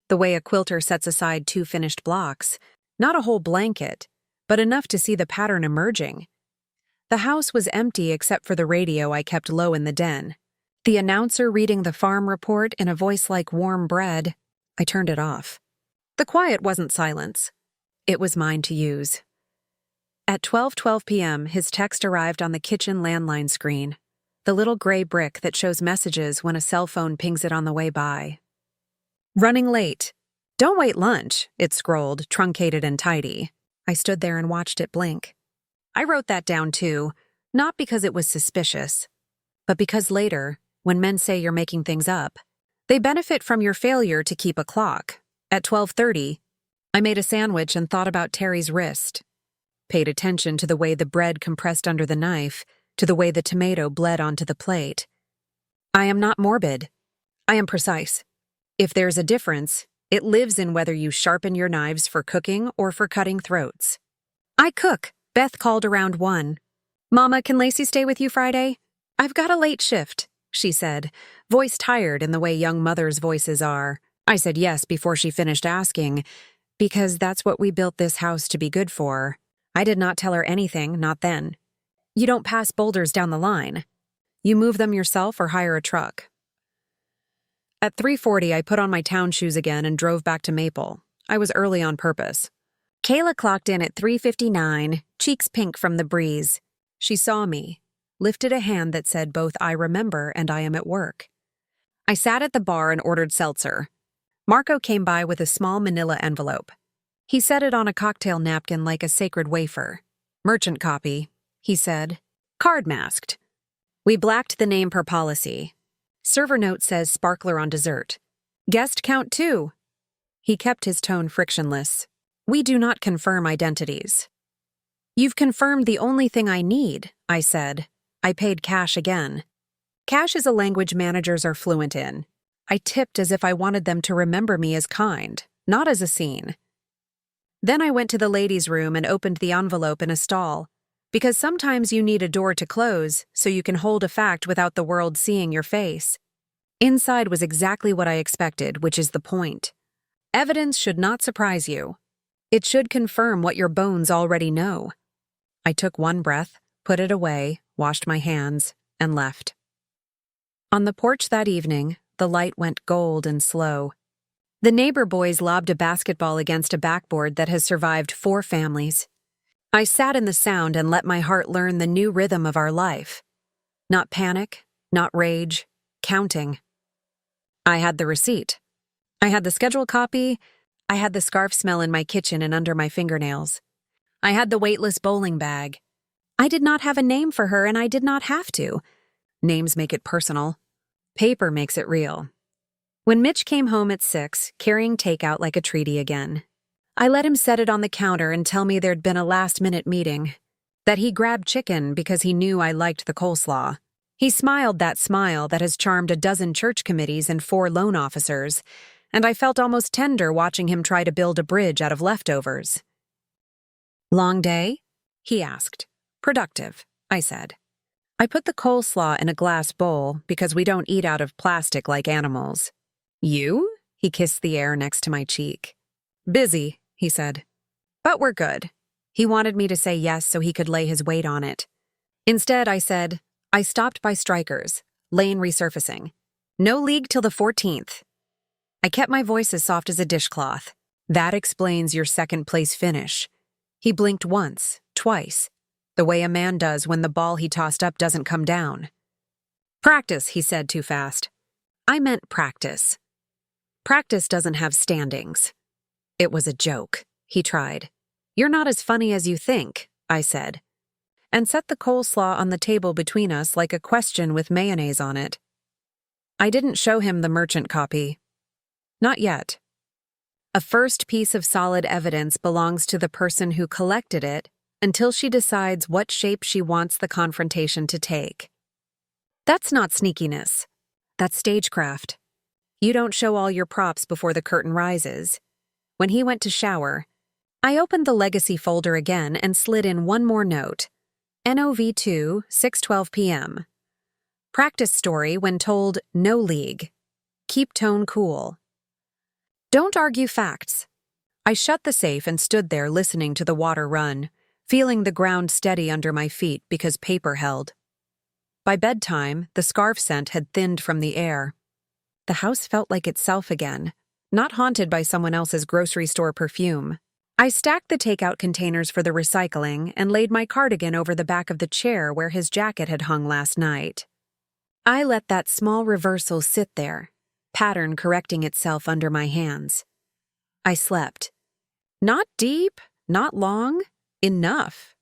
Speaker 1: the way a quilter sets aside 2 finished blocks, not a whole blanket, but enough to see the pattern emerging. The house was empty except for the radio I kept low in the den. The announcer reading the farm report in a voice like warm bread. I turned it off. The quiet wasn't silence. It was mine to use. At 12:12 p.m., his text arrived on the kitchen landline screen, the little gray brick that shows messages when a cell phone pings it on the way by. Running late. Don't wait lunch, it scrolled, truncated and tidy. I stood there and watched it blink. I wrote that down too, not because it was suspicious, but because later, when men say you're making things up, they benefit from your failure to keep a clock. At 12:30, I made a sandwich and thought about Terry's wrist. Paid attention to the way the bread compressed under the knife, to the way the tomato bled onto the plate. I am not morbid. I am precise. If there's a difference, it lives in whether you sharpen your knives for cooking or for cutting throats. I cook, Beth called around 1. Mama, can Lacey stay with you Friday? I've got a late shift, she said, voice tired in the way young mothers' voices are. I said yes before she finished asking, because that's what we built this house to be good for. I did not tell her anything, not then. You don't pass boulders down the line. You move them yourself or hire a truck. At 3:40, I put on my town shoes again and drove back to Maple. I was early on purpose. Kayla clocked in at 3:59, cheeks pink from the breeze. She saw me, lifted a hand that said both I remember and I am at work. I sat at the bar and ordered seltzer. Marco came by with a small manila envelope. He set it on a cocktail napkin like a sacred wafer. Merchant copy, he said. Card masked. We blacked the name per policy. Server note says sparkler on dessert. Guest count 2. He kept his tone frictionless. We do not confirm identities. You've confirmed the only thing I need, I said. I paid cash again. Cash is a language managers are fluent in. I tipped as if I wanted them to remember me as kind, not as a scene. Then I went to the ladies' room and opened the envelope in a stall, because sometimes you need a door to close so you can hold a fact without the world seeing your face. Inside was exactly what I expected, which is the point. Evidence should not surprise you. It should confirm what your bones already know. I took one breath, put it away, washed my hands, and left. On the porch that evening, the light went gold and slow. The neighbor boys lobbed a basketball against a backboard that has survived 4 families. I sat in the sound and let my heart learn the new rhythm of our life. Not panic, not rage, counting. I had the receipt. I had the schedule copy. I had the scarf smell in my kitchen and under my fingernails. I had the weightless bowling bag. I did not have a name for her and I did not have to. Names make it personal. Paper makes it real. When Mitch came home at 6, carrying takeout like a treaty again, I let him set it on the counter and tell me there'd been a last-minute meeting, that he grabbed chicken because he knew I liked the coleslaw. He smiled that smile that has charmed a dozen church committees and 4 loan officers, and I felt almost tender watching him try to build a bridge out of leftovers. Long day? He asked. Productive, I said. I put the coleslaw in a glass bowl because we don't eat out of plastic like animals. You? He kissed the air next to my cheek. Busy, he said. But we're good. He wanted me to say yes so he could lay his weight on it. Instead, I said, I stopped by Strikers, lane resurfacing. No league till the 14th. I kept my voice as soft as a dishcloth. That explains your second-place finish. He blinked once, twice, the way a man does when the ball he tossed up doesn't come down. Practice, he said too fast. I meant practice. Practice doesn't have standings. It was a joke, he tried. You're not as funny as you think, I said, and set the coleslaw on the table between us like a question with mayonnaise on it. I didn't show him the merchant copy. Not yet. A first piece of solid evidence belongs to the person who collected it until she decides what shape she wants the confrontation to take. That's not sneakiness. That's stagecraft. You don't show all your props before the curtain rises. When he went to shower, I opened the legacy folder again and slid in one more note. NOV2, 6:12 p.m. Practice story when told no league. Keep tone cool. Don't argue facts. I shut the safe and stood there listening to the water run, feeling the ground steady under my feet because paper held. By bedtime, the scarf scent had thinned from the air. The house felt like itself again, not haunted by someone else's grocery store perfume. I stacked the takeout containers for the recycling and laid my cardigan over the back of the chair where his jacket had hung last night. I let that small reversal sit there, pattern correcting itself under my hands. I slept. Not deep, not long, enough.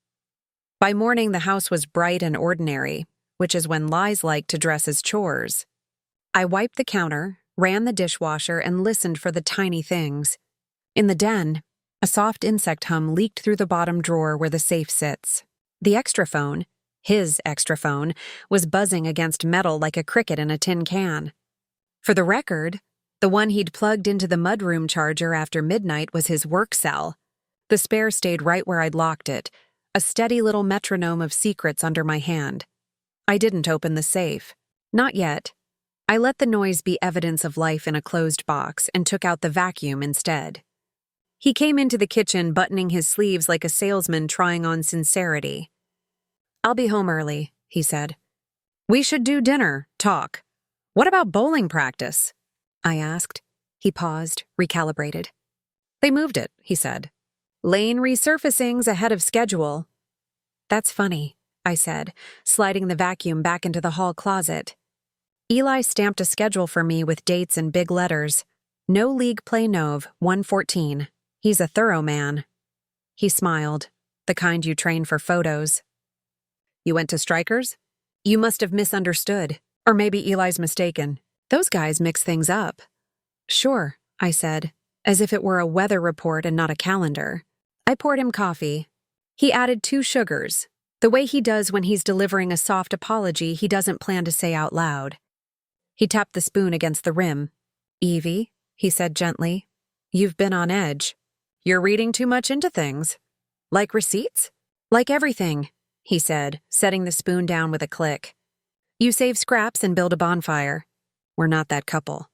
Speaker 1: By morning, the house was bright and ordinary, which is when lies like to dress as chores. I wiped the counter, ran the dishwasher, and listened for the tiny things. In the den, a soft insect hum leaked through the bottom drawer where the safe sits. The extra phone, his extra phone, was buzzing against metal like a cricket in a tin can. For the record, the one he'd plugged into the mudroom charger after midnight was his work cell. The spare stayed right where I'd locked it, a steady little metronome of secrets under my hand. I didn't open the safe. Not yet. I let the noise be evidence of life in a closed box and took out the vacuum instead. He came into the kitchen buttoning his sleeves like a salesman trying on sincerity. "I'll be home early," he said. "We should do dinner, talk. What about bowling practice?" I asked. He paused, recalibrated. "They moved it," he said. "Lane resurfacing's ahead of schedule." "That's funny," I said, sliding the vacuum back into the hall closet. Eli stamped a schedule for me with dates in big letters. No League Play Nov, 114. He's a thorough man. He smiled, the kind you train for photos. "You went to Strikers? You must have misunderstood. Or maybe Eli's mistaken. Those guys mix things up." "Sure," I said, as if it were a weather report and not a calendar. I poured him coffee. He added 2 sugars, the way he does when he's delivering a soft apology he doesn't plan to say out loud. He tapped the spoon against the rim. "Evie," he said gently, "you've been on edge. You're reading too much into things." "Like receipts?" "Like everything," he said, setting the spoon down with a click. "You save scraps and build a bonfire. We're not that couple."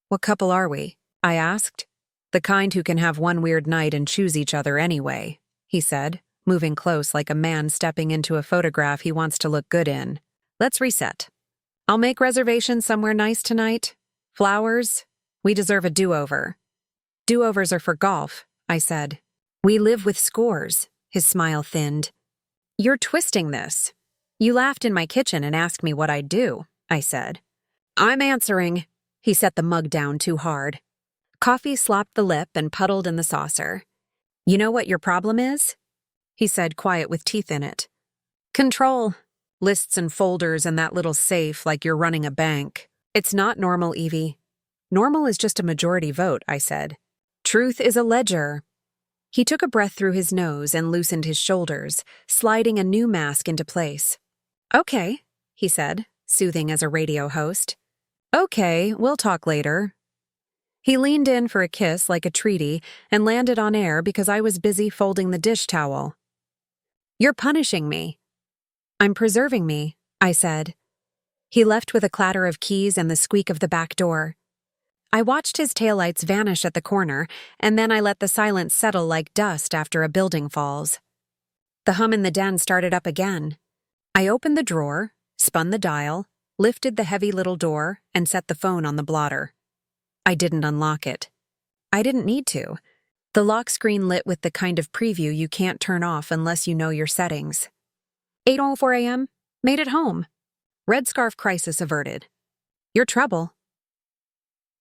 Speaker 1: "What couple are we?" I asked. "The kind who can have one weird night and choose each other anyway," he said, moving close like a man stepping into a photograph he wants to look good in. "Let's reset. I'll make reservations somewhere nice tonight. Flowers. We deserve a do-over." "Do-overs are for golf," I said. "We live with scores." His smile thinned. "You're twisting this. You laughed in my kitchen and asked me what I'd do," I said. "I'm answering." He set the mug down too hard. Coffee slopped the lip and puddled in the saucer. "You know what your problem is?" he said, quiet with teeth in it. "Control. Lists and folders and that little safe like you're running a bank. It's not normal, Evie. Normal is just a majority vote," I said. "Truth is a ledger." He took a breath through his nose and loosened his shoulders, sliding a new mask into place. "Okay," he said, soothing as a radio host. "Okay, we'll talk later." He leaned in for a kiss like a treaty and landed on air because I was busy folding the dish towel. "You're punishing me." "I'm preserving me," I said. He left with a clatter of keys and the squeak of the back door. I watched his taillights vanish at the corner, and then I let the silence settle like dust after a building falls. The hum in the den started up again. I opened the drawer, spun the dial, lifted the heavy little door, and set the phone on the blotter. I didn't unlock it. I didn't need to. The lock screen lit with the kind of preview you can't turn off unless you know your settings. 8:04 a.m. Made it home. Red scarf crisis averted. Your trouble.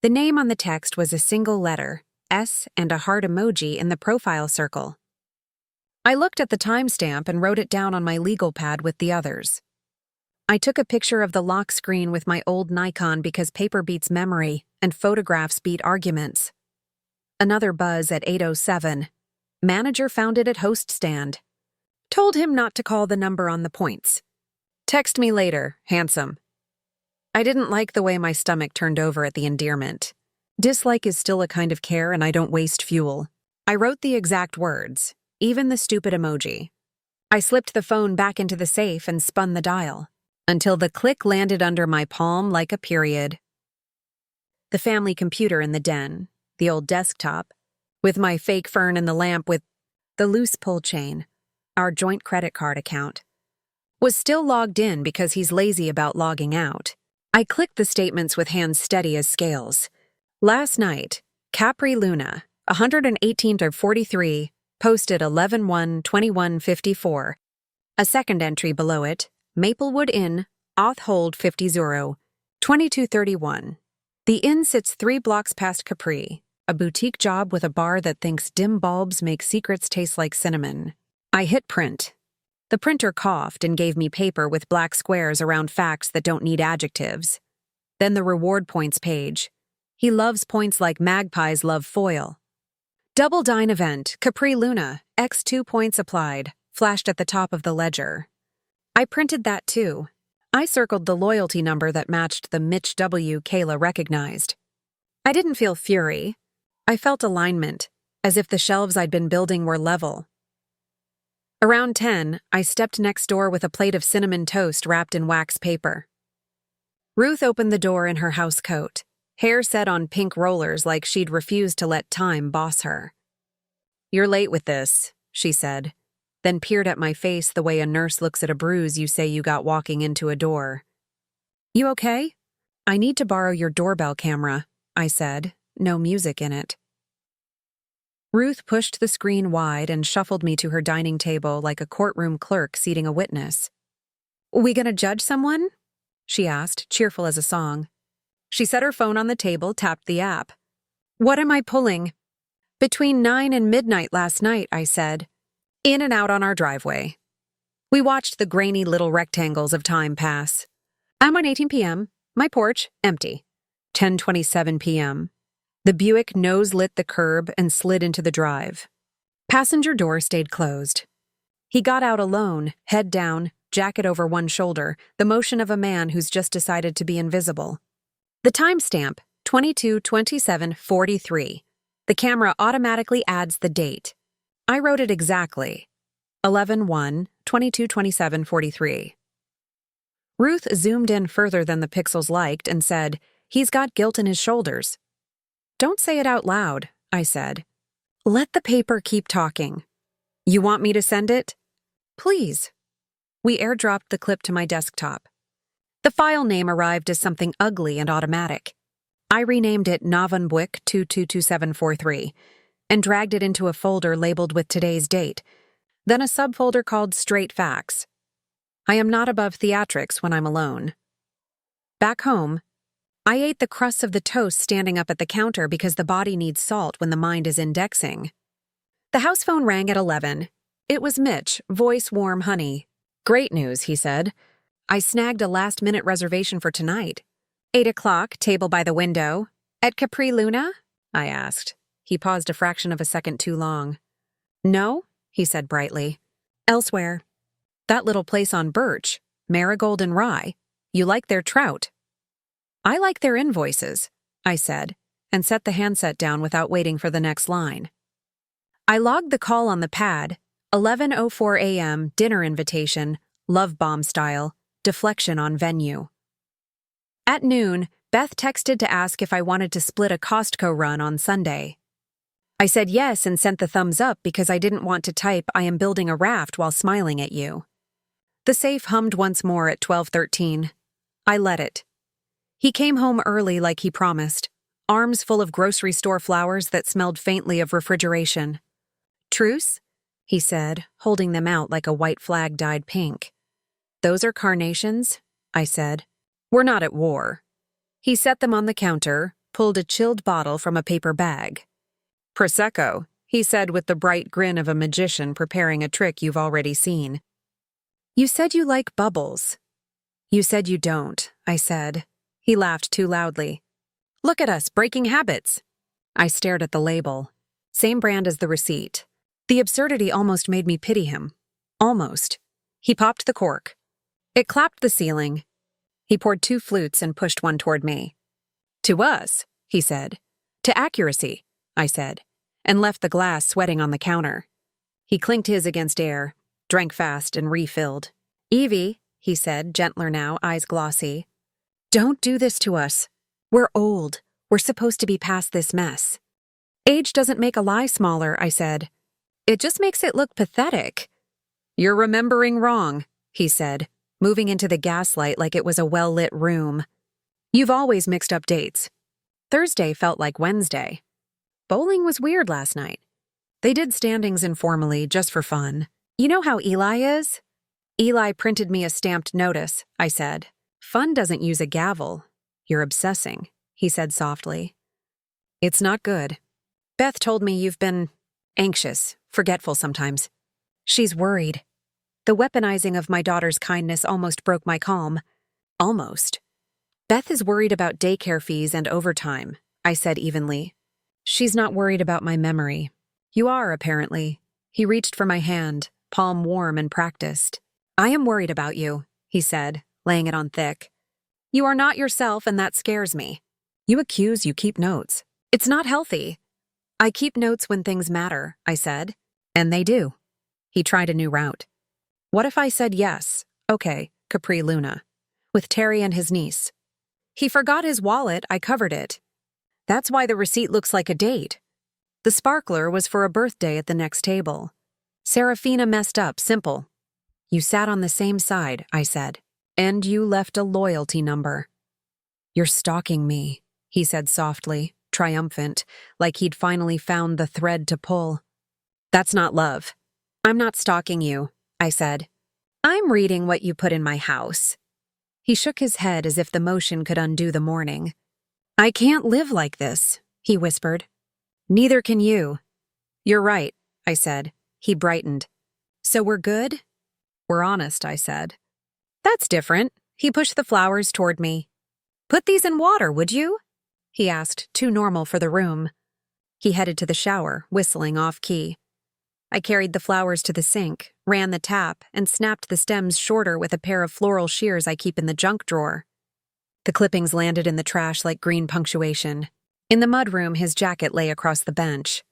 Speaker 1: The name on the text was a single letter, S, and a heart emoji in the profile circle. I looked at the timestamp and wrote it down on my legal pad with the others. I took a picture of the lock screen with my old Nikon because paper beats memory and photographs beat arguments. Another buzz at 8:07. Manager found it at host stand. Told him not to call the number on the points. Text me later, handsome. I didn't like the way my stomach turned over at the endearment. Dislike is still a kind of care and I don't waste fuel. I wrote the exact words, even the stupid emoji. I slipped the phone back into the safe and spun the dial, until the click landed under my palm like a period. The family computer in the den, the old desktop, with my fake fern in the lamp with the loose pull chain, our joint credit card account, was still logged in because he's lazy about logging out. I clicked the statements with hands steady as scales. Last night, Capri Luna, 118 to 43, posted 11/1/2154. A second entry below it, Maplewood Inn, Authhold 50 2231. The inn sits 3 blocks past Capri, a boutique job with a bar that thinks dim bulbs make secrets taste like cinnamon. I hit print. The printer coughed and gave me paper with black squares around facts that don't need adjectives. Then the reward points page. He loves points like magpies love foil. Double dine event, Capri Luna, X 2 points applied, flashed at the top of the ledger. I printed that too. I circled the loyalty number that matched the Mitch W. Kayla recognized. I didn't feel fury. I felt alignment, as if the shelves I'd been building were level. Around 10, I stepped next door with a plate of cinnamon toast wrapped in wax paper. Ruth opened the door in her house coat, hair set on pink rollers like she'd refused to let time boss her. "You're late with this," she said, then peered at my face the way a nurse looks at a bruise you say you got walking into a door. "You okay?" "I need to borrow your doorbell camera," I said, no music in it. Ruth pushed the screen wide and shuffled me to her dining table like a courtroom clerk seating a witness. "We gonna judge someone?" she asked, cheerful as a song. She set her phone on the table, tapped the app. "What am I pulling?" "Between 9 and midnight last night," I said. "In and out on our driveway." We watched the grainy little rectangles of time pass. I'm on 18 p.m., my porch, empty. 10:27 p.m. The Buick nose-lit the curb and slid into the drive. Passenger door stayed closed. He got out alone, head down, jacket over one shoulder, the motion of a man who's just decided to be invisible. The timestamp, 22:27:43. The camera automatically adds the date. I wrote it exactly. 11/1/2227:43. Ruth zoomed in further than the pixels liked and said, "He's got guilt in his shoulders." "Don't say it out loud," I said. "Let the paper keep talking." "You want me to send it?" "Please." We airdropped the clip to my desktop. The file name arrived as something ugly and automatic. I renamed it Navonbuik 222743 and dragged it into a folder labeled with today's date, then a subfolder called Straight Facts. I am not above theatrics when I'm alone. Back home, I ate the crusts of the toast standing up at the counter because the body needs salt when the mind is indexing. The house phone rang at 11. It was Mitch, voice warm honey. "Great news," he said. "I snagged a last-minute reservation for tonight. 8 o'clock, table by the window. At Capri Luna?" I asked. He paused a fraction of a second too long. "No," he said brightly. "Elsewhere. That little place on Birch, Marigold and Rye. You like their trout?" "I like their invoices," I said, and set the handset down without waiting for the next line. I logged the call on the pad, 11:04 a.m., dinner invitation, love bomb style, deflection on venue. At noon, Beth texted to ask if I wanted to split a Costco run on Sunday. I said yes and sent the thumbs up because I didn't want to type "I am building a raft" while smiling at you. The safe hummed once more at 12:13. I let it. He came home early like he promised, arms full of grocery store flowers that smelled faintly of refrigeration. "Truce?" he said, holding them out like a white flag dyed pink. "Those are carnations," I said. "We're not at war." He set them on the counter, pulled a chilled bottle from a paper bag. "Prosecco," he said with the bright grin of a magician preparing a trick you've already seen. "You said you like bubbles." "You said you don't," I said. He laughed too loudly. "Look at us, breaking habits." I stared at the label. Same brand as the receipt. The absurdity almost made me pity him. Almost. He popped the cork. It clapped the ceiling. He poured 2 flutes and pushed one toward me. "To us," he said. "To accuracy," I said, and left the glass sweating on the counter. He clinked his against air, drank fast, and refilled. "Evie," he said, gentler now, eyes glossy. "Don't do this to us. We're old. We're supposed to be past this mess." "Age doesn't make a lie smaller," I said. "It just makes it look pathetic." "You're remembering wrong," he said, moving into the gaslight like it was a well-lit room. "You've always mixed up dates. Thursday felt like Wednesday. Bowling was weird last night. They did standings informally, just for fun. You know how Eli is? Eli printed me a stamped notice, I said. Fun doesn't use a gavel. You're obsessing, he said softly. It's not good. Beth told me you've been anxious, forgetful sometimes. She's worried. The weaponizing of my daughter's kindness almost broke my calm. Almost. Beth is worried about daycare fees and overtime, I said evenly. She's not worried about my memory. You are, apparently. He reached for my hand, palm warm and practiced. I am worried about you, he said, laying it on thick. You are not yourself, and that scares me. You accuse, you keep notes. It's not healthy. I keep notes when things matter, I said. And they do. He tried a new route. What if I said yes? Okay, Capri Luna. With Terry and his niece. He forgot his wallet, I covered it. That's why the receipt looks like a date. The sparkler was for a birthday at the next table. Serafina messed up, simple. You sat on the same side, I said. And you left a loyalty number. You're stalking me, he said softly, triumphant, like he'd finally found the thread to pull. That's not love. I'm not stalking you, I said. I'm reading what you put in my house. He shook his head as if the motion could undo the morning. I can't live like this, he whispered. Neither can you. You're right, I said. He brightened. So we're good? We're honest, I said. That's different. He pushed the flowers toward me. Put these in water, would you? He asked, too normal for the room. He headed to the shower, whistling off-key. I carried the flowers to the sink, ran the tap, and snapped the stems shorter with a pair of floral shears I keep in the junk drawer. The clippings landed in the trash like green punctuation. In the mudroom, his jacket lay across the bench.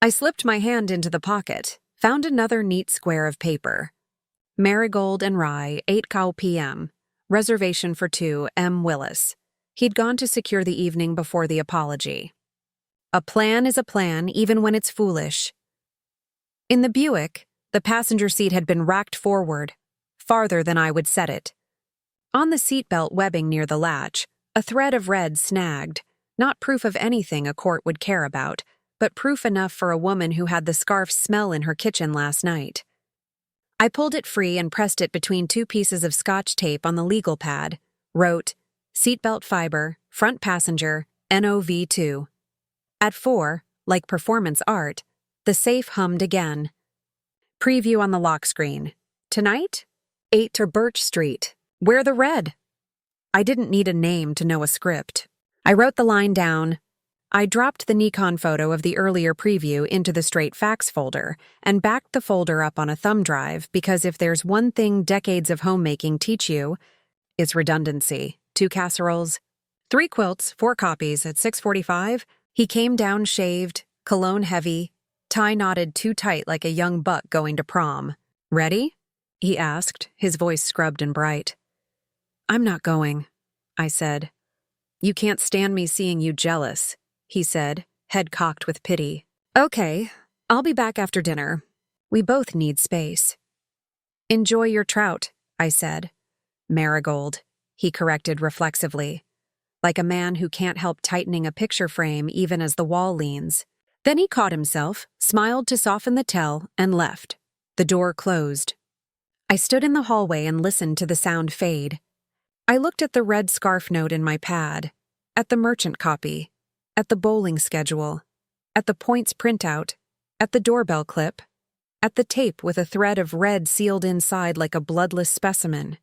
Speaker 1: I slipped my hand into the pocket, found another neat square of paper. Marigold and Rye, 8 cow p.m. Reservation for 2, M. Willis. He'd gone to secure the evening before the apology. A plan is a plan, even when it's foolish. In the Buick, the passenger seat had been racked forward, farther than I would set it. On the seatbelt webbing near the latch, a thread of red snagged, not proof of anything a court would care about, but proof enough for a woman who had the scarf smell in her kitchen last night. I pulled it free and pressed it between 2 pieces of Scotch tape on the legal pad, wrote, seatbelt fiber, front passenger, NOV2. At 4, like performance art, the safe hummed again. Preview on the lock screen. Tonight? 8 to Birch Street. Where the red? I didn't need a name to know a script. I wrote the line down. I dropped the Nikon photo of the earlier preview into the straight fax folder and backed the folder up on a thumb drive because if there's one thing decades of homemaking teach you, it's redundancy. 2 casseroles, 3 quilts, 4 copies at 6:45. He came down shaved, cologne heavy, tie knotted too tight like a young buck going to prom. Ready? He asked, his voice scrubbed and bright. I'm not going, I said. You can't stand me seeing you jealous, he said, head cocked with pity. Okay, I'll be back after dinner. We both need space. Enjoy your trout, I said. Marigold, he corrected reflexively, like a man who can't help tightening a picture frame even as the wall leans. Then he caught himself, smiled to soften the tell, and left. The door closed. I stood in the hallway and listened to the sound fade. I looked at the red scarf note in my pad, at the merchant copy, at the bowling schedule, at the points printout, at the doorbell clip, at the tape with a thread of red sealed inside like a bloodless specimen.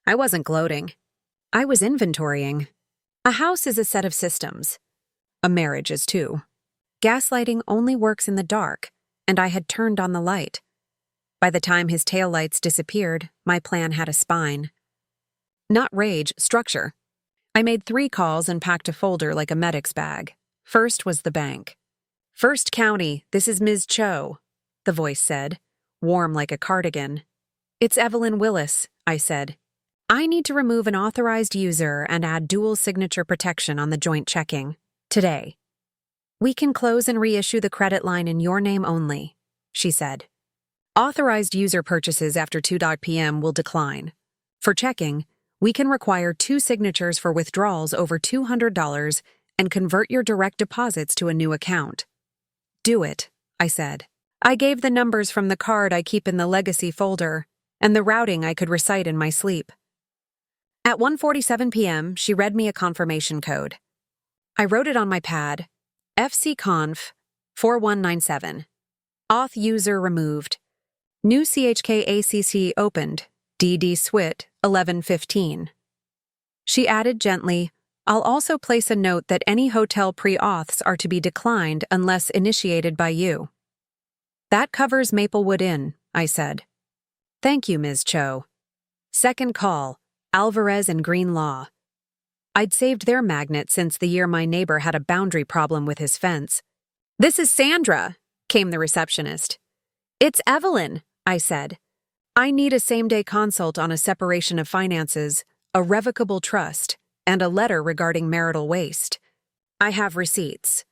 Speaker 1: I wasn't gloating. I was inventorying. A house is a set of systems. A marriage is too. Gaslighting only works in the dark, and I had turned on the light. By the time his taillights disappeared, my plan had a spine. Not rage, structure. I made 3 calls and packed a folder like a medic's bag. First was the bank. First County, this is Ms. Cho, the voice said, warm like a cardigan. It's Evelyn Willis, I said. I need to remove an authorized user and add dual signature protection on the joint checking. Today. We can close and reissue the credit line in your name only, she said. Authorized user purchases after 2 p.m. will decline. For checking, we can require 2 signatures for withdrawals over $200 and convert your direct deposits to a new account. Do it, I said. I gave the numbers from the card I keep in the legacy folder, and the routing I could recite in my sleep. At 1:47 p.m., she read me a confirmation code. I wrote it on my pad. FCConf 4197. Auth user removed. New CHKACC opened. DD Swit 1115. She added gently, I'll also place a note that any hotel pre-auths are to be declined unless initiated by you. That covers Maplewood Inn, I said. Thank you, Ms. Cho. Second call, Alvarez and Green Law. I'd saved their magnet since the year my neighbor had a boundary problem with his fence. This is Sandra, came the receptionist. It's Evelyn, I said. I need a same-day consult on a separation of finances, a revocable trust, and a letter regarding marital waste. I have receipts.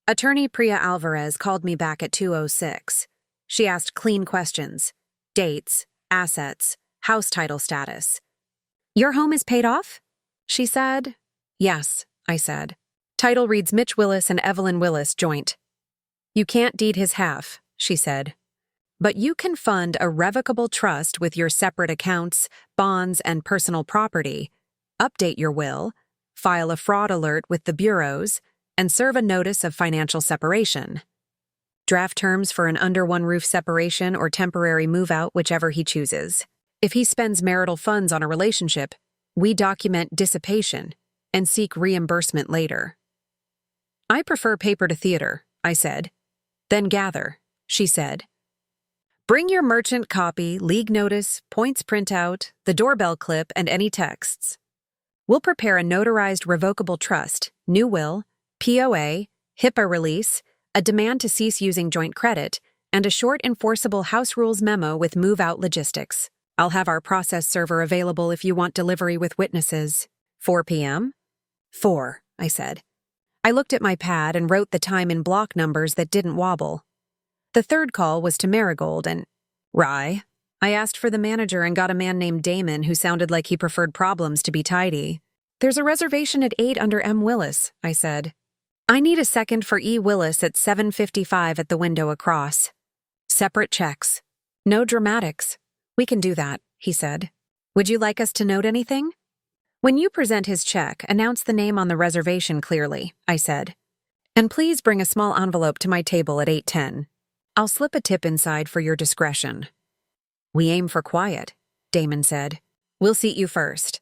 Speaker 1: Attorney Priya Alvarez called me back at 2:06. She asked clean questions. Dates, assets, house title status. Your home is paid off? She said. Yes, I said. Title reads Mitch Willis and Evelyn Willis joint. You can't deed his half, she said. But you can fund a revocable trust with your separate accounts, bonds, and personal property, update your will, file a fraud alert with the bureaus, and serve a notice of financial separation. Draft terms for an under-one-roof separation or temporary move-out, whichever he chooses. If he spends marital funds on a relationship, we document dissipation and seek reimbursement later. I prefer paper to theater, I said. Then gather, she said. Bring your merchant copy, league notice, points printout, the doorbell clip, and any texts. We'll prepare a notarized revocable trust, new will, POA, HIPAA release, a demand to cease using joint credit, and a short enforceable house rules memo with move-out logistics. I'll have our process server available if you want delivery with witnesses. 4 p.m.? 4, I said. I looked at my pad and wrote the time in block numbers that didn't wobble. The third call was to Marigold and... Rye. I asked for the manager and got a man named Damon who sounded like he preferred problems to be tidy. There's a reservation at 8 under M. Willis, I said. I need a second for E. Willis at 7:55 at the window across. Separate checks. No dramatics. We can do that, he said. Would you like us to note anything? When you present his check, announce the name on the reservation clearly, I said. And please bring a small envelope to my table at 8:10. I'll slip a tip inside for your discretion. We aim for quiet, Damon said. We'll seat you first.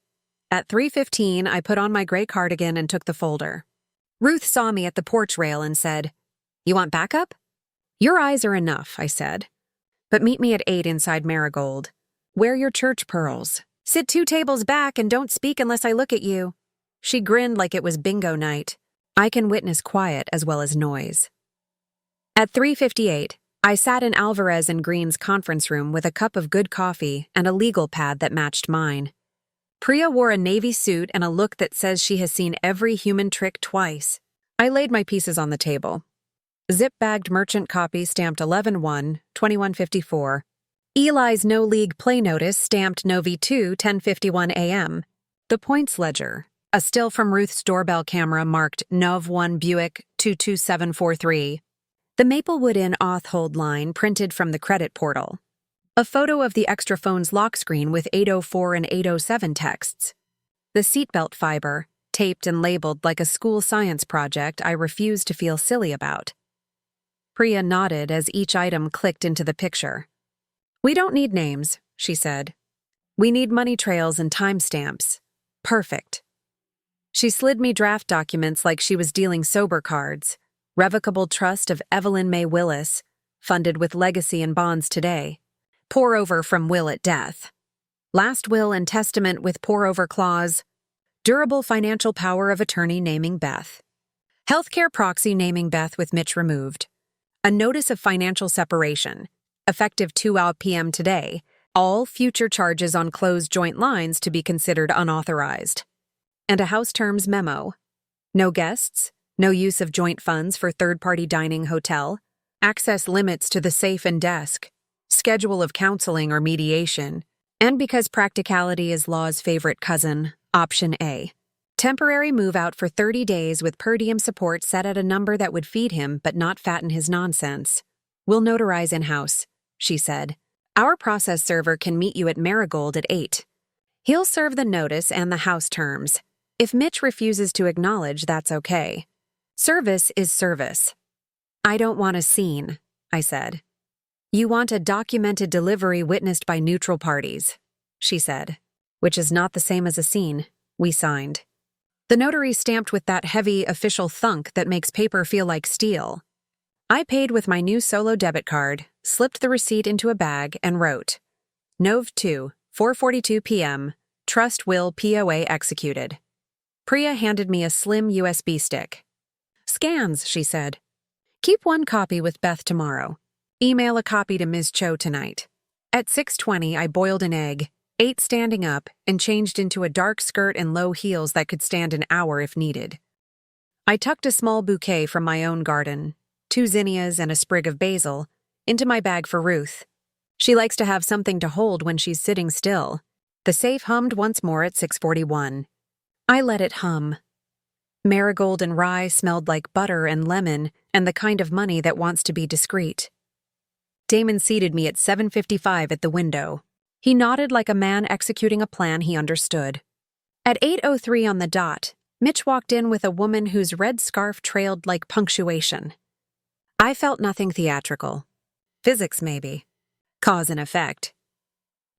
Speaker 1: At 3:15, I put on my gray cardigan and took the folder. Ruth saw me at the porch rail and said, You want backup? Your eyes are enough, I said. But meet me at 8 inside Marigold. Wear your church pearls. Sit 2 tables back and don't speak unless I look at you. She grinned like it was bingo night. I can witness quiet as well as noise. At 3:58, I sat in Alvarez and Green's conference room with a cup of good coffee and a legal pad that matched mine. Priya wore a navy suit and a look that says she has seen every human trick twice. I laid my pieces on the table. Zip-bagged merchant copy stamped 11-1, 2154. Eli's no-league play notice stamped Novi 2, 10:51 a.m. The points ledger, a still from Ruth's doorbell camera marked Nov 1 Buick 22743. The Maplewood Inn auth hold line printed from the credit portal. A photo of the extra phone's lock screen with 804 and 807 texts. The seatbelt fiber, taped and labeled like a school science project I refused to feel silly about. Priya nodded as each item clicked into the picture. We don't need names, she said. We need money trails and timestamps. Perfect. She slid me draft documents like she was dealing sober cards. Revocable trust of Evelyn May Willis, funded with legacy and bonds today. Pour over from will at death. Last will and testament with pour over clause. Durable financial power of attorney naming Beth. Healthcare proxy naming Beth with Mitch removed. A notice of financial separation. Effective 2 p.m. today. All future charges on closed joint lines to be considered unauthorized. And a house terms memo. No guests. No use of joint funds for third-party dining hotel. Access limits to the safe and desk. Schedule of counseling or mediation. And because practicality is law's favorite cousin, option A. Temporary move-out for 30 days with per diem support set at a number that would feed him but not fatten his nonsense. We'll notarize in-house, she said. Our process server can meet you at Marigold at 8. He'll serve the notice and the house terms. If Mitch refuses to acknowledge, that's okay. Service is service. I don't want a scene, I said. You want a documented delivery witnessed by neutral parties, she said, which is not the same as a scene. We signed. The notary stamped with that heavy official thunk that makes paper feel like steel. I paid with my new solo debit card, slipped the receipt into a bag, and wrote, Nov 2, 4:42 p.m., Trust Will POA executed. Priya handed me a slim USB stick. Scans, she said. Keep one copy with Beth tomorrow. Email a copy to Ms. Cho tonight. At 6:20, I boiled an egg, ate standing up, and changed into a dark skirt and low heels that could stand an hour if needed. I tucked a small bouquet from my own garden, 2 zinnias and a sprig of basil, into my bag for Ruth. She likes to have something to hold when she's sitting still. The safe hummed once more at 6:41. I let it hum. Marigold and rye smelled like butter and lemon and the kind of money that wants to be discreet. Damon seated me at 7:55 at the window. He nodded like a man executing a plan he understood. At 8:03 on the dot, Mitch walked in with a woman whose red scarf trailed like punctuation. I felt nothing theatrical. Physics, maybe. Cause and effect.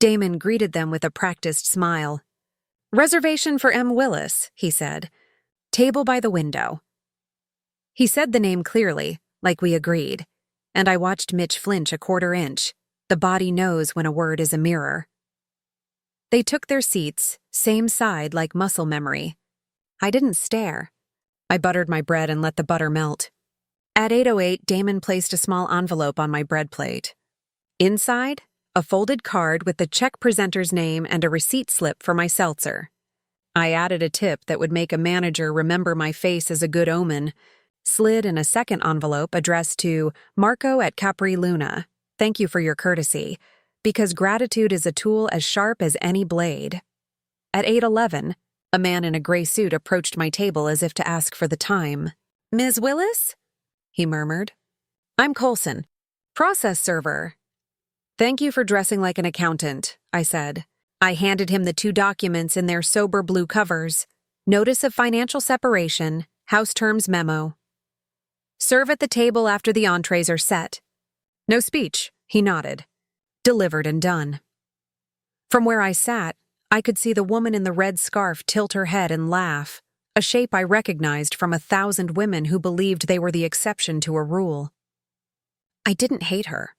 Speaker 1: Damon greeted them with a practiced smile. Reservation for M. Willis, he said. Table by the window. He said the name clearly, like we agreed, and I watched Mitch flinch a quarter inch. The body knows when a word is a mirror. They took their seats, same side like muscle memory. I didn't stare. I buttered my bread and let the butter melt. At 8:08, Damon placed a small envelope on my bread plate. Inside, a folded card with the check presenter's name and a receipt slip for my seltzer. I added a tip that would make a manager remember my face as a good omen, slid in a second envelope addressed to Marco at Capri Luna. Thank you for your courtesy, because gratitude is a tool as sharp as any blade. At 8:11, a man in a gray suit approached my table as if to ask for the time. Ms. Willis? He murmured. I'm Coulson, process server. Thank you for dressing like an accountant, I said. I handed him the 2 documents in their sober blue covers. Notice of financial separation, house terms memo. Serve at the table after the entrees are set. No speech, he nodded. Delivered and done. From where I sat, I could see the woman in the red scarf tilt her head and laugh, a shape I recognized from 1,000 women who believed they were the exception to a rule. I didn't hate her.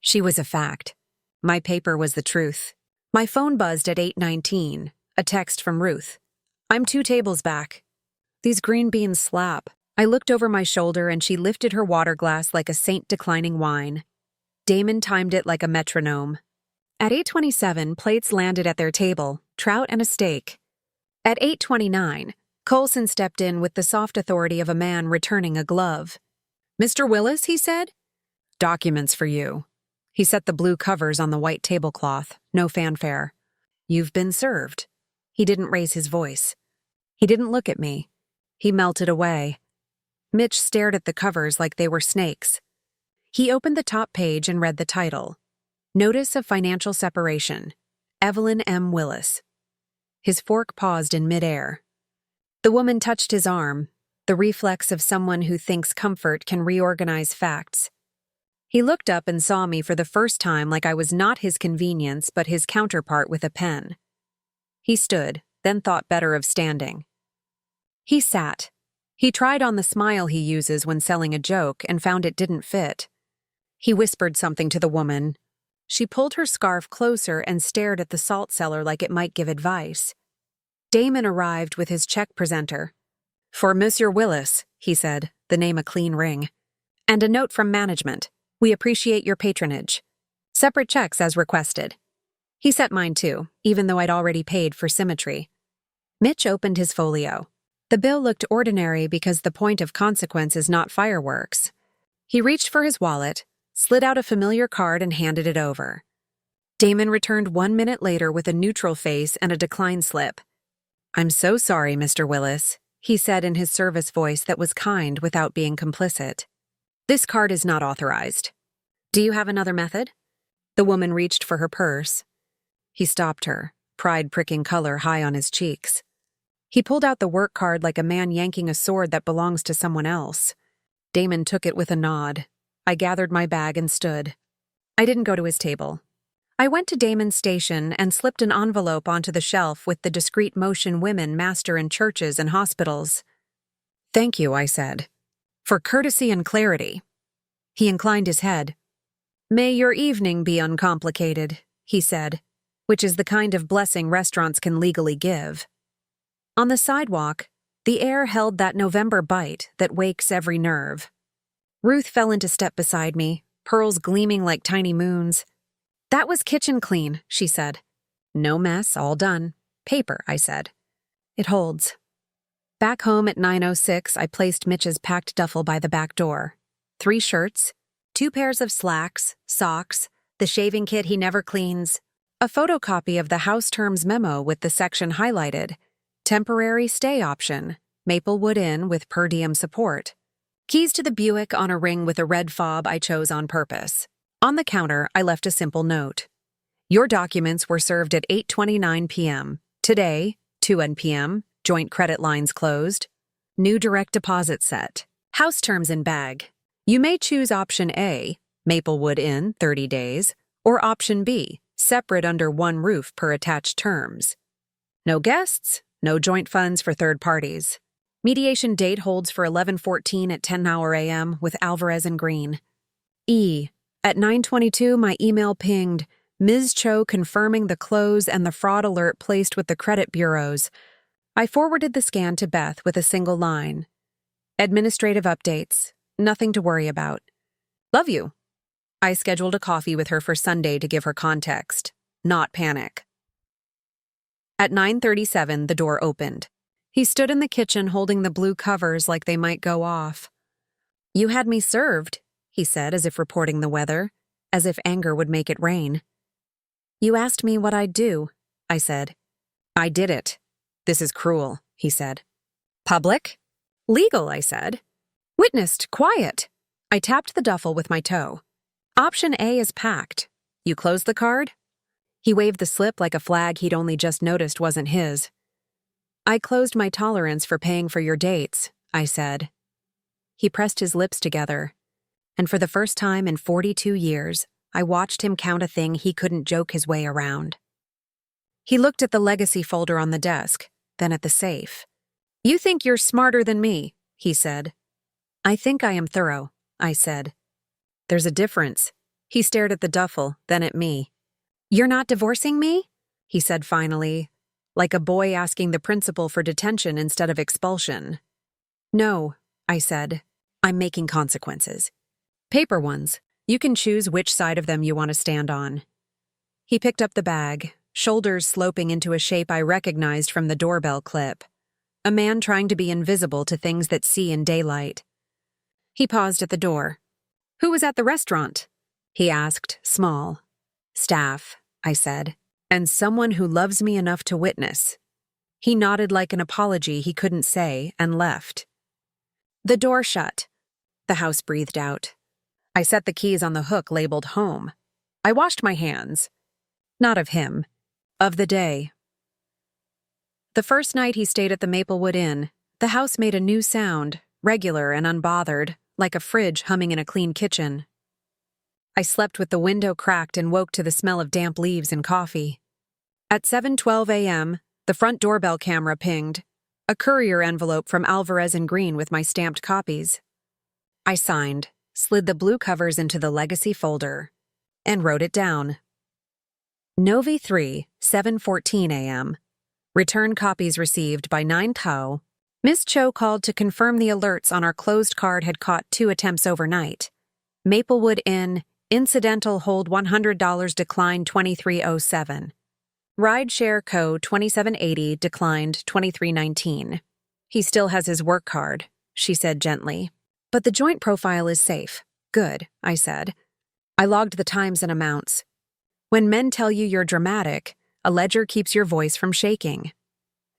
Speaker 1: She was a fact. My paper was the truth. My phone buzzed at 8:19, a text from Ruth. I'm 2 tables back. These green beans slap. I looked over my shoulder and she lifted her water glass like a saint declining wine. Damon timed it like a metronome. At 8:27, plates landed at their table, trout and a steak. At 8:29, Coulson stepped in with the soft authority of a man returning a glove. Mr. Willis, he said. Documents for you. He set the blue covers on the white tablecloth, no fanfare. You've been served. He didn't raise his voice. He didn't look at me. He melted away. Mitch stared at the covers like they were snakes. He opened the top page and read the title. Notice of Financial Separation. Evelyn M. Willis. His fork paused in midair. The woman touched his arm, the reflex of someone who thinks comfort can reorganize facts. He looked up and saw me for the first time like I was not his convenience but his counterpart with a pen. He stood, then thought better of standing. He sat. He tried on the smile he uses when selling a joke and found it didn't fit. He whispered something to the woman. She pulled her scarf closer and stared at the salt cellar like it might give advice. Damon arrived with his check presenter. For Monsieur Willis, he said, the name a clean ring. And a note from management. We appreciate your patronage. Separate checks as requested. He set mine too, even though I'd already paid for symmetry. Mitch opened his folio. The bill looked ordinary because the point of consequence is not fireworks. He reached for his wallet, slid out a familiar card and handed it over. Damon returned 1 minute later with a neutral face and a decline slip. I'm so sorry, Mr. Willis, he said in his service voice that was kind without being complicit. This card is not authorized. Do you have another method? The woman reached for her purse. He stopped her, pride pricking color high on his cheeks. He pulled out the work card like a man yanking a sword that belongs to someone else. Damon took it with a nod. I gathered my bag and stood. I didn't go to his table. I went to Damon's station and slipped an envelope onto the shelf with the discreet motion women master in churches and hospitals. Thank you, I said. For courtesy and clarity. He inclined his head. May your evening be uncomplicated, he said, which is the kind of blessing restaurants can legally give. On the sidewalk, the air held that November bite that wakes every nerve. Ruth fell into step beside me, pearls gleaming like tiny moons. That was kitchen clean, she said. No mess, all done. Paper, I said. It holds. Back home at 9:06, I placed Mitch's packed duffel by the back door. 3 shirts, 2 pairs of slacks, socks, the shaving kit he never cleans, a photocopy of the house terms memo with the section highlighted, temporary stay option, Maplewood Inn with per diem support, keys to the Buick on a ring with a red fob I chose on purpose. On the counter, I left a simple note. Your documents were served at 8:29 p.m. Today, 2 p.m., joint credit lines closed. New direct deposit set. House terms in bag. You may choose option A, Maplewood Inn, 30 days, or option B, separate under one roof per attached terms. No guests, no joint funds for third parties. Mediation date holds for 11/14 at 10 a.m. with Alvarez and Green. E. At 9:22, my email pinged, Ms. Cho confirming the close and the fraud alert placed with the credit bureaus. I forwarded the scan to Beth with a single line. Administrative updates. Nothing to worry about. Love you. I scheduled a coffee with her for Sunday to give her context, not panic. At 9:37, the door opened. He stood in the kitchen holding the blue covers like they might go off. You had me served, he said, as if reporting the weather, as if anger would make it rain. You asked me what I'd do, I said. I did it. This is cruel, he said. Public? Legal, I said. Witnessed, quiet. I tapped the duffel with my toe. Option A is packed. You close the card? He waved the slip like a flag he'd only just noticed wasn't his. I closed my tolerance for paying for your dates, I said. He pressed his lips together, and for the first time in 42 years, I watched him count a thing he couldn't joke his way around. He looked at the legacy folder on the desk, then at the safe. You think you're smarter than me, he said. I think I am thorough, I said. There's a difference. He stared at the duffel, then at me. You're not divorcing me? He said finally, like a boy asking the principal for detention instead of expulsion. No, I said. I'm making consequences. Paper ones. You can choose which side of them you want to stand on. He picked up the bag, shoulders sloping into a shape I recognized from the doorbell clip. A man trying to be invisible to things that see in daylight. He paused at the door. Who was at the restaurant? He asked, small. Staff, I said, and someone who loves me enough to witness. He nodded like an apology he couldn't say and left. The door shut. The house breathed out. I set the keys on the hook labeled home. I washed my hands. Not of him. Of the day. The first night he stayed at the Maplewood Inn, the house made a new sound, regular and unbothered, like a fridge humming in a clean kitchen. I slept with the window cracked and woke to the smell of damp leaves and coffee. At 7:12 a.m., the front doorbell camera pinged, a courier envelope from Alvarez and Green with my stamped copies. I signed, slid the blue covers into the legacy folder, and wrote it down. Novi 3, 7:14 a.m. Return copies received by 9 Tao. Ms. Cho called to confirm the alerts on our closed card had caught 2 attempts overnight. Maplewood Inn, incidental hold $100 declined 2307. Rideshare Co. 2780 declined 2319. He still has his work card, she said gently. But the joint profile is safe. Good, I said. I logged the times and amounts. When men tell you you're dramatic, a ledger keeps your voice from shaking.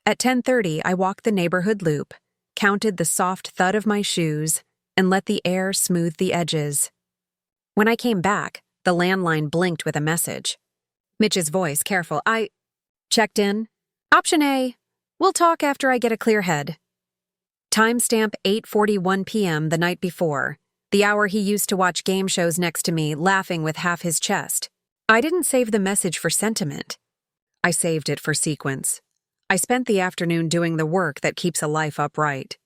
Speaker 1: At 10:30, I walked the neighborhood loop, counted the soft thud of my shoes, and let the air smooth the edges. When I came back, the landline blinked with a message. Mitch's voice, careful. I checked in. Option A. We'll talk after I get a clear head. Timestamp 8:41 p.m. the night before, the hour he used to watch game shows next to me, laughing with half his chest. I didn't save the message for sentiment. I saved it for sequence. I spent the afternoon doing the work that keeps a life upright.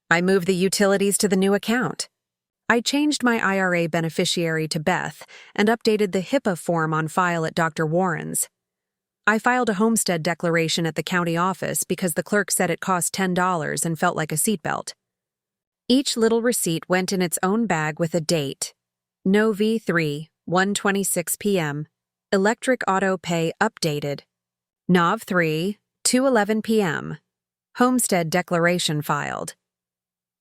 Speaker 1: I moved the utilities to the new account. I changed my IRA beneficiary to Beth and updated the HIPAA form on file at Dr. Warren's. I filed a homestead declaration at the county office because the clerk said it cost $10 and felt like a seatbelt. Each little receipt went in its own bag with a date. No V3, 1:26 p.m. Electric auto pay updated. Nov 3, 2:11 p.m. Homestead declaration filed.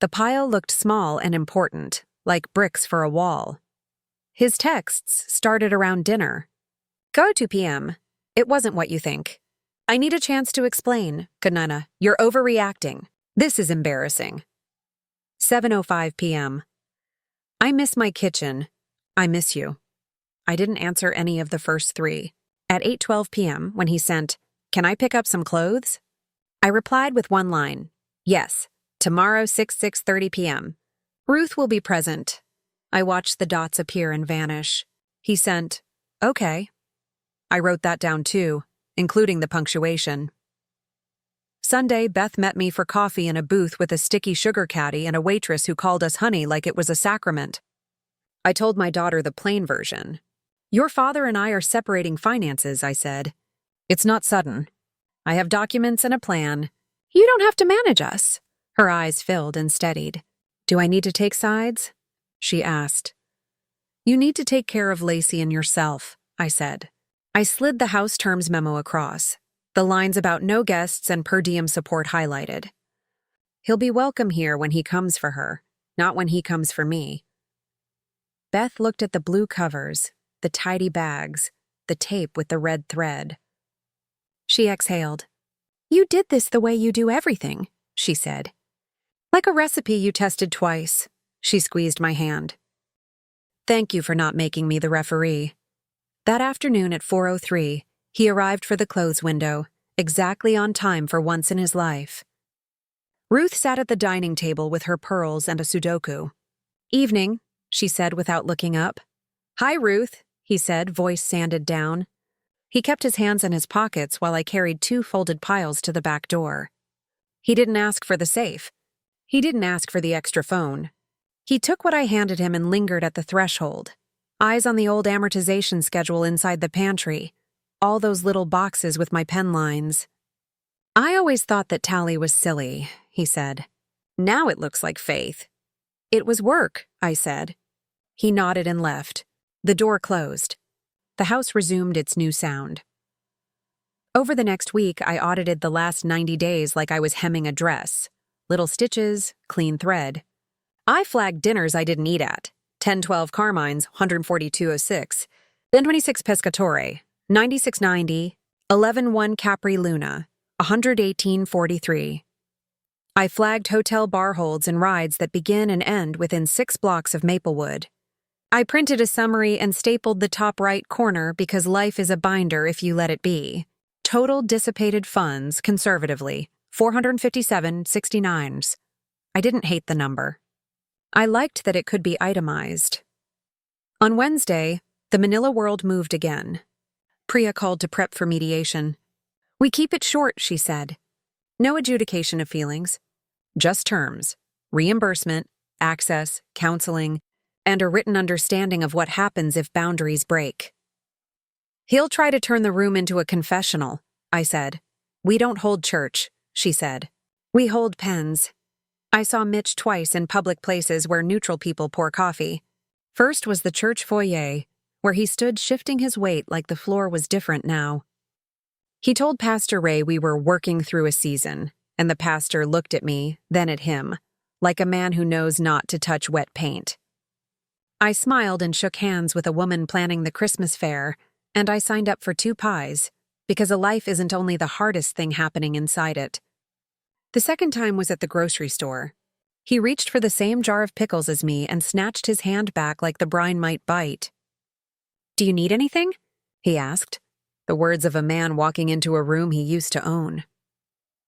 Speaker 1: The pile looked small and important, like bricks for a wall. His texts started around dinner. Go 2 p.m. It wasn't what you think. I need a chance to explain, Kanana. You're overreacting. This is embarrassing. 7:05 p.m. I miss my kitchen. I miss you. I didn't answer any of the first three. At 8:12 p.m., when he sent, Can I pick up some clothes? I replied with one line. Yes. Tomorrow 6:30 p.m. Ruth will be present. I watched the dots appear and vanish. He sent, Okay. I wrote that down too, including the punctuation. Sunday, Beth met me for coffee in a booth with a sticky sugar caddy and a waitress who called us honey like it was a sacrament. I told my daughter the plain version. Your father and I are separating finances, I said. It's not sudden. I have documents and a plan. You don't have to manage us. Her eyes filled and steadied. Do I need to take sides? She asked. You need to take care of Lacey and yourself, I said. I slid the house terms memo across, the lines about no guests and per diem support highlighted. He'll be welcome here when he comes for her, not when he comes for me. Beth looked at the blue covers, the tidy bags, the tape with the red thread. She exhaled. You did this the way you do everything, she said. Like a recipe you tested twice. She squeezed my hand. Thank you for not making me the referee. That afternoon at 4:03, he arrived for the clothes window, exactly on time for once in his life. Ruth sat at the dining table with her pearls and a Sudoku. Evening, she said without looking up. Hi, Ruth, he said, voice sanded down. He kept his hands in his pockets while I carried 2 folded piles to the back door. He didn't ask for the safe. He didn't ask for the extra phone. He took what I handed him and lingered at the threshold. Eyes on the old amortization schedule inside the pantry. All those little boxes with my pen lines. I always thought that tally was silly, he said. Now it looks like faith. It was work, I said. He nodded and left. The door closed. The house resumed its new sound. Over the next week, I audited the last 90 days like I was hemming a dress. Little stitches, clean thread. I flagged dinners I didn't eat at. 1012 Carmine's, 14206. Then 26 Pescatore, 9690. 11-1 Capri Luna, 118.43. I flagged hotel bar holds and rides that begin and end within 6 blocks of Maplewood. I printed a summary and stapled the top right corner because life is a binder if you let it be. Total dissipated funds, conservatively, 457.69. I didn't hate the number. I liked that it could be itemized. On Wednesday, the Manila world moved again. Priya called to prep for mediation. We keep it short, she said. No adjudication of feelings. Just terms, reimbursement, access, counseling, and a written understanding of what happens if boundaries break. He'll try to turn the room into a confessional, I said. We don't hold church, she said. We hold pens. I saw Mitch twice in public places where neutral people pour coffee. First was the church foyer, where he stood shifting his weight like the floor was different now. He told Pastor Ray we were working through a season, and the pastor looked at me, then at him, like a man who knows not to touch wet paint. I smiled and shook hands with a woman planning the Christmas fair, and I signed up for 2 pies, because a life isn't only the hardest thing happening inside it. The second time was at the grocery store. He reached for the same jar of pickles as me and snatched his hand back like the brine might bite. "Do you need anything?" he asked, the words of a man walking into a room he used to own.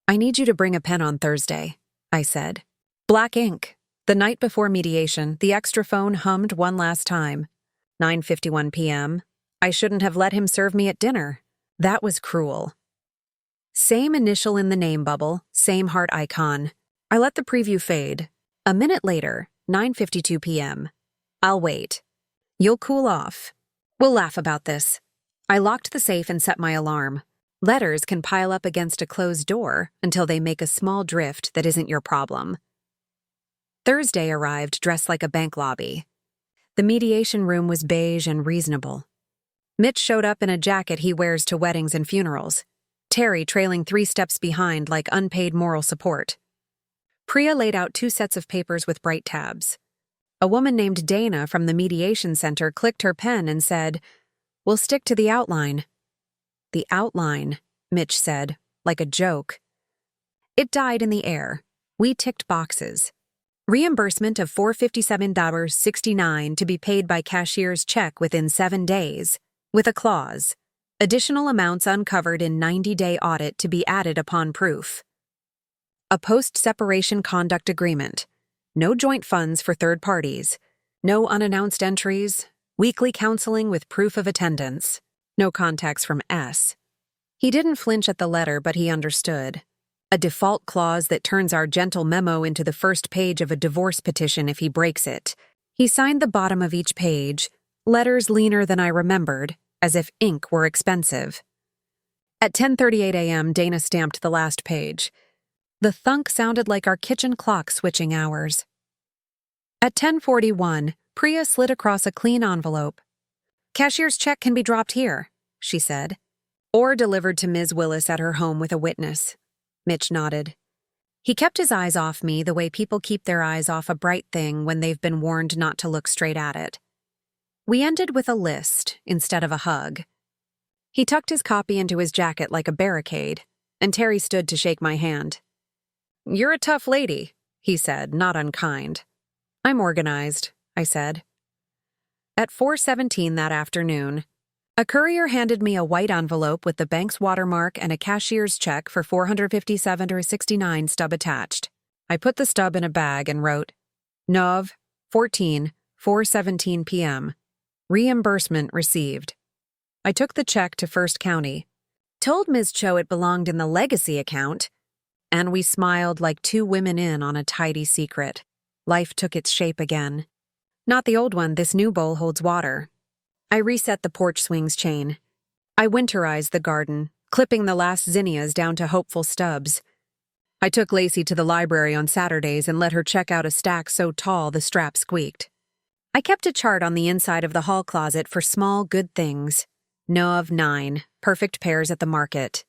Speaker 1: "I need you to bring a pen on Thursday," I said. Black ink. The night before mediation, the extra phone hummed one last time. 9:51 p.m. I shouldn't have let him serve me at dinner. That was cruel. Same initial in the name bubble, same heart icon. I let the preview fade. A minute later, 9:52 p.m. "I'll wait. You'll cool off. We'll laugh about this." I locked the safe and set my alarm. Letters can pile up against a closed door until they make a small drift that isn't your problem. Thursday arrived dressed like a bank lobby. The mediation room was beige and reasonable. Mitch showed up in a jacket he wears to weddings and funerals, Terry trailing 3 steps behind like unpaid moral support. Priya laid out 2 sets of papers with bright tabs. A woman named Dana from the mediation center clicked her pen and said, "We'll stick to the outline." "The outline," Mitch said, like a joke. It died in the air. We ticked boxes. Reimbursement of $457.69 to be paid by cashier's check within 7 days, with a clause. Additional amounts uncovered in 90-day audit to be added upon proof. A post-separation conduct agreement. No joint funds for third parties. No unannounced entries. Weekly counseling with proof of attendance. No contacts from S. He didn't flinch at the letter, but he understood. A default clause that turns our gentle memo into the first page of a divorce petition if he breaks it. He signed the bottom of each page, letters leaner than I remembered, as if ink were expensive. At 10:38 a.m., Dana stamped the last page. The thunk sounded like our kitchen clock switching hours. At 10:41, Priya slid across a clean envelope. "Cashier's check can be dropped here," she said, "or delivered to Ms. Willis at her home with a witness." Mitch nodded. He kept his eyes off me the way people keep their eyes off a bright thing when they've been warned not to look straight at it. We ended with a list instead of a hug. He tucked his copy into his jacket like a barricade, and Terry stood to shake my hand. "You're a tough lady," he said, not unkind. "I'm organized," I said. At 4:17 that afternoon, a courier handed me a white envelope with the bank's watermark and a cashier's check for $457.69 stub attached. I put the stub in a bag and wrote, "Nov, 14, 4:17 p.m. Reimbursement received." I took the check to First County, told Ms. Cho it belonged in the legacy account, and we smiled like 2 women in on a tidy secret. Life took its shape again. Not the old one, this new bowl holds water. I reset the porch swing's chain. I winterized the garden, clipping the last zinnias down to hopeful stubs. I took Lacey to the library on Saturdays and let her check out a stack so tall the strap squeaked. I kept a chart on the inside of the hall closet for small good things. Nov 9, perfect pairs at the market.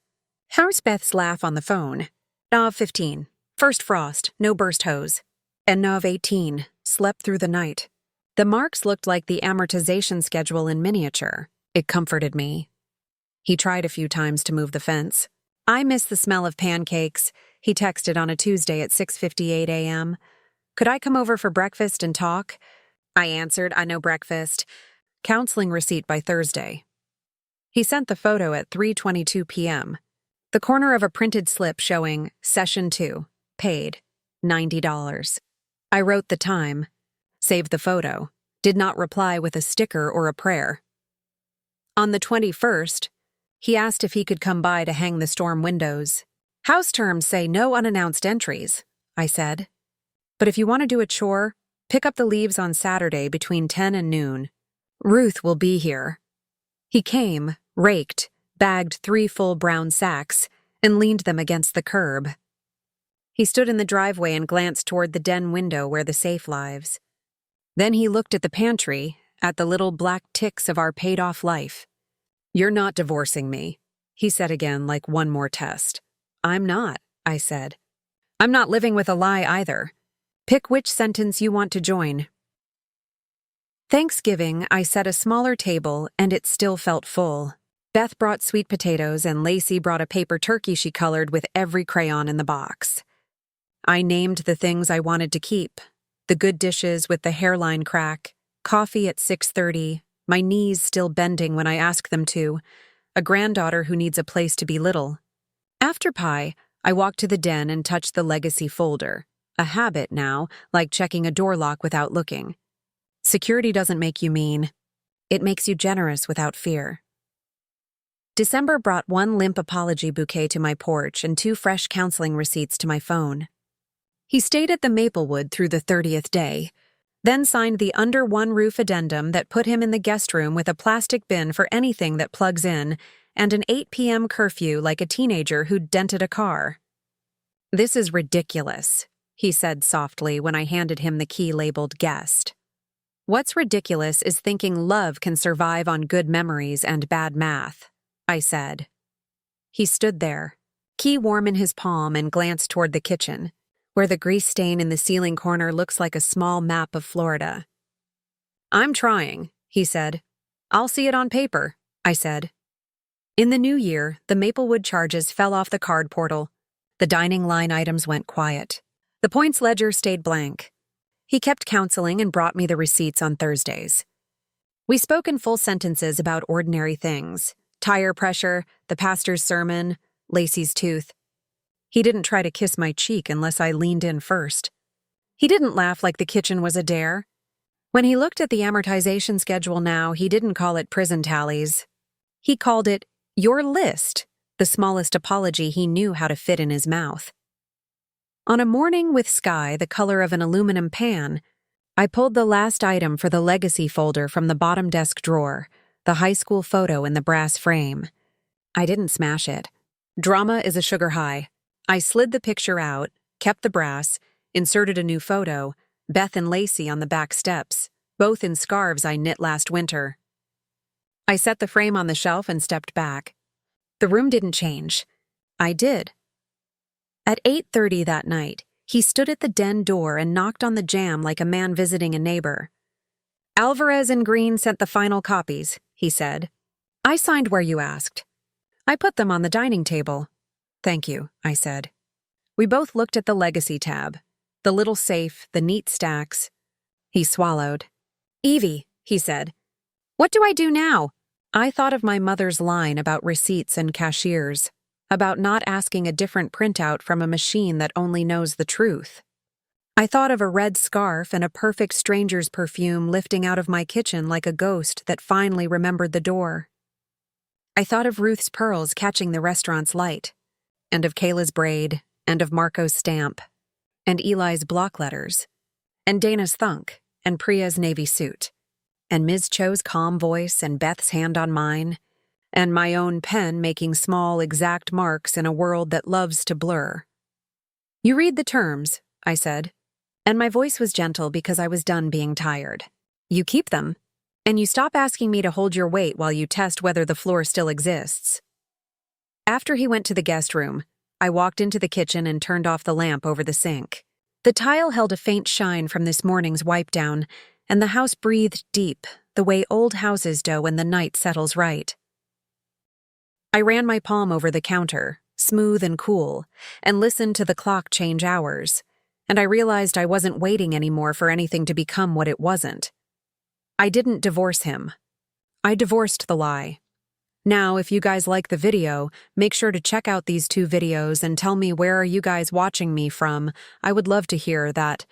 Speaker 1: How's Beth's laugh on the phone? Nov 15, first frost, no burst hose. And Nov 18, slept through the night. The marks looked like the amortization schedule in miniature. It comforted me. He tried a few times to move the fence. "I miss the smell of pancakes," he texted on a Tuesday at 6:58 a.m. "Could I come over for breakfast and talk?" I answered, "I know breakfast. Counseling receipt by Thursday." He sent the photo at 3:22 p.m. The corner of a printed slip showing Session 2, paid, $90. I wrote the time, saved the photo, did not reply with a sticker or a prayer. On the 21st, he asked if he could come by to hang the storm windows. "House terms say no unannounced entries," I said. "But if you want to do a chore, pick up the leaves on Saturday between 10 and noon. Ruth will be here." He came, raked, bagged 3 full brown sacks, and leaned them against the curb. He stood in the driveway and glanced toward the den window where the safe lives. Then he looked at the pantry, at the little black ticks of our paid-off life. "You're not divorcing me," he said again like one more test. "I'm not," I said. "I'm not living with a lie either. Pick which sentence you want to join." Thanksgiving, I set a smaller table, and it still felt full. Beth brought sweet potatoes, and Lacey brought a paper turkey she colored with every crayon in the box. I named the things I wanted to keep. The good dishes with the hairline crack, coffee at 6:30, my knees still bending when I ask them to, a granddaughter who needs a place to be little. After pie, I walked to the den and touched the legacy folder, a habit now, like checking a door lock without looking. Security doesn't make you mean. It makes you generous without fear. December brought one limp apology bouquet to my porch and 2 fresh counseling receipts to my phone. He stayed at the Maplewood through the 30th day, then signed the under one roof addendum that put him in the guest room with a plastic bin for anything that plugs in and an 8 p.m. curfew like a teenager who'd dented a car. "This is ridiculous," he said softly when I handed him the key labeled guest. "What's ridiculous is thinking love can survive on good memories and bad math," I said. He stood there, key warm in his palm, and glanced toward the kitchen, where the grease stain in the ceiling corner looks like a small map of Florida. "I'm trying," he said. "I'll see it on paper," I said. In the new year, the Maplewood charges fell off the card portal. The dining line items went quiet. The points ledger stayed blank. He kept counseling and brought me the receipts on Thursdays. We spoke in full sentences about ordinary things: tire pressure, the pastor's sermon, Lacey's tooth. He didn't try to kiss my cheek unless I leaned in first. He didn't laugh like the kitchen was a dare. When he looked at the amortization schedule now, he didn't call it prison tallies. He called it your list, the smallest apology he knew how to fit in his mouth. On a morning with sky the color of an aluminum pan, I pulled the last item for the legacy folder from the bottom desk drawer, the high school photo in the brass frame. I didn't smash it. Drama is a sugar high. I slid the picture out, kept the brass, inserted a new photo, Beth and Lacey on the back steps, both in scarves I knit last winter. I set the frame on the shelf and stepped back. The room didn't change. I did. At 8:30 that night, he stood at the den door and knocked on the jamb like a man visiting a neighbor. "Alvarez and Green sent the final copies," he said. "I signed where you asked. I put them on the dining table." "Thank you," I said. We both looked at the legacy tab, the little safe, the neat stacks. He swallowed. "Evie," he said, "what do I do now?" I thought of my mother's line about receipts and cashiers, about not asking a different printout from a machine that only knows the truth. I thought of a red scarf and a perfect stranger's perfume lifting out of my kitchen like a ghost that finally remembered the door. I thought of Ruth's pearls catching the restaurant's light, and of Kayla's braid, and of Marco's stamp, and Eli's block letters, and Dana's thunk, and Priya's navy suit, and Ms. Cho's calm voice and Beth's hand on mine, and my own pen making small, exact marks in a world that loves to blur. "You read the terms," I said, and my voice was gentle because I was done being tired. "You keep them, and you stop asking me to hold your weight while you test whether the floor still exists." After he went to the guest room, I walked into the kitchen and turned off the lamp over the sink. The tile held a faint shine from this morning's wipe down, and the house breathed deep, the way old houses do when the night settles right. I ran my palm over the counter, smooth and cool, and listened to the clock change hours, and I realized I wasn't waiting anymore for anything to become what it wasn't. I didn't divorce him. I divorced the lie. Now, if you guys like the video, make sure to check out these 2 videos and tell me where are you guys watching me from. I would love to hear that.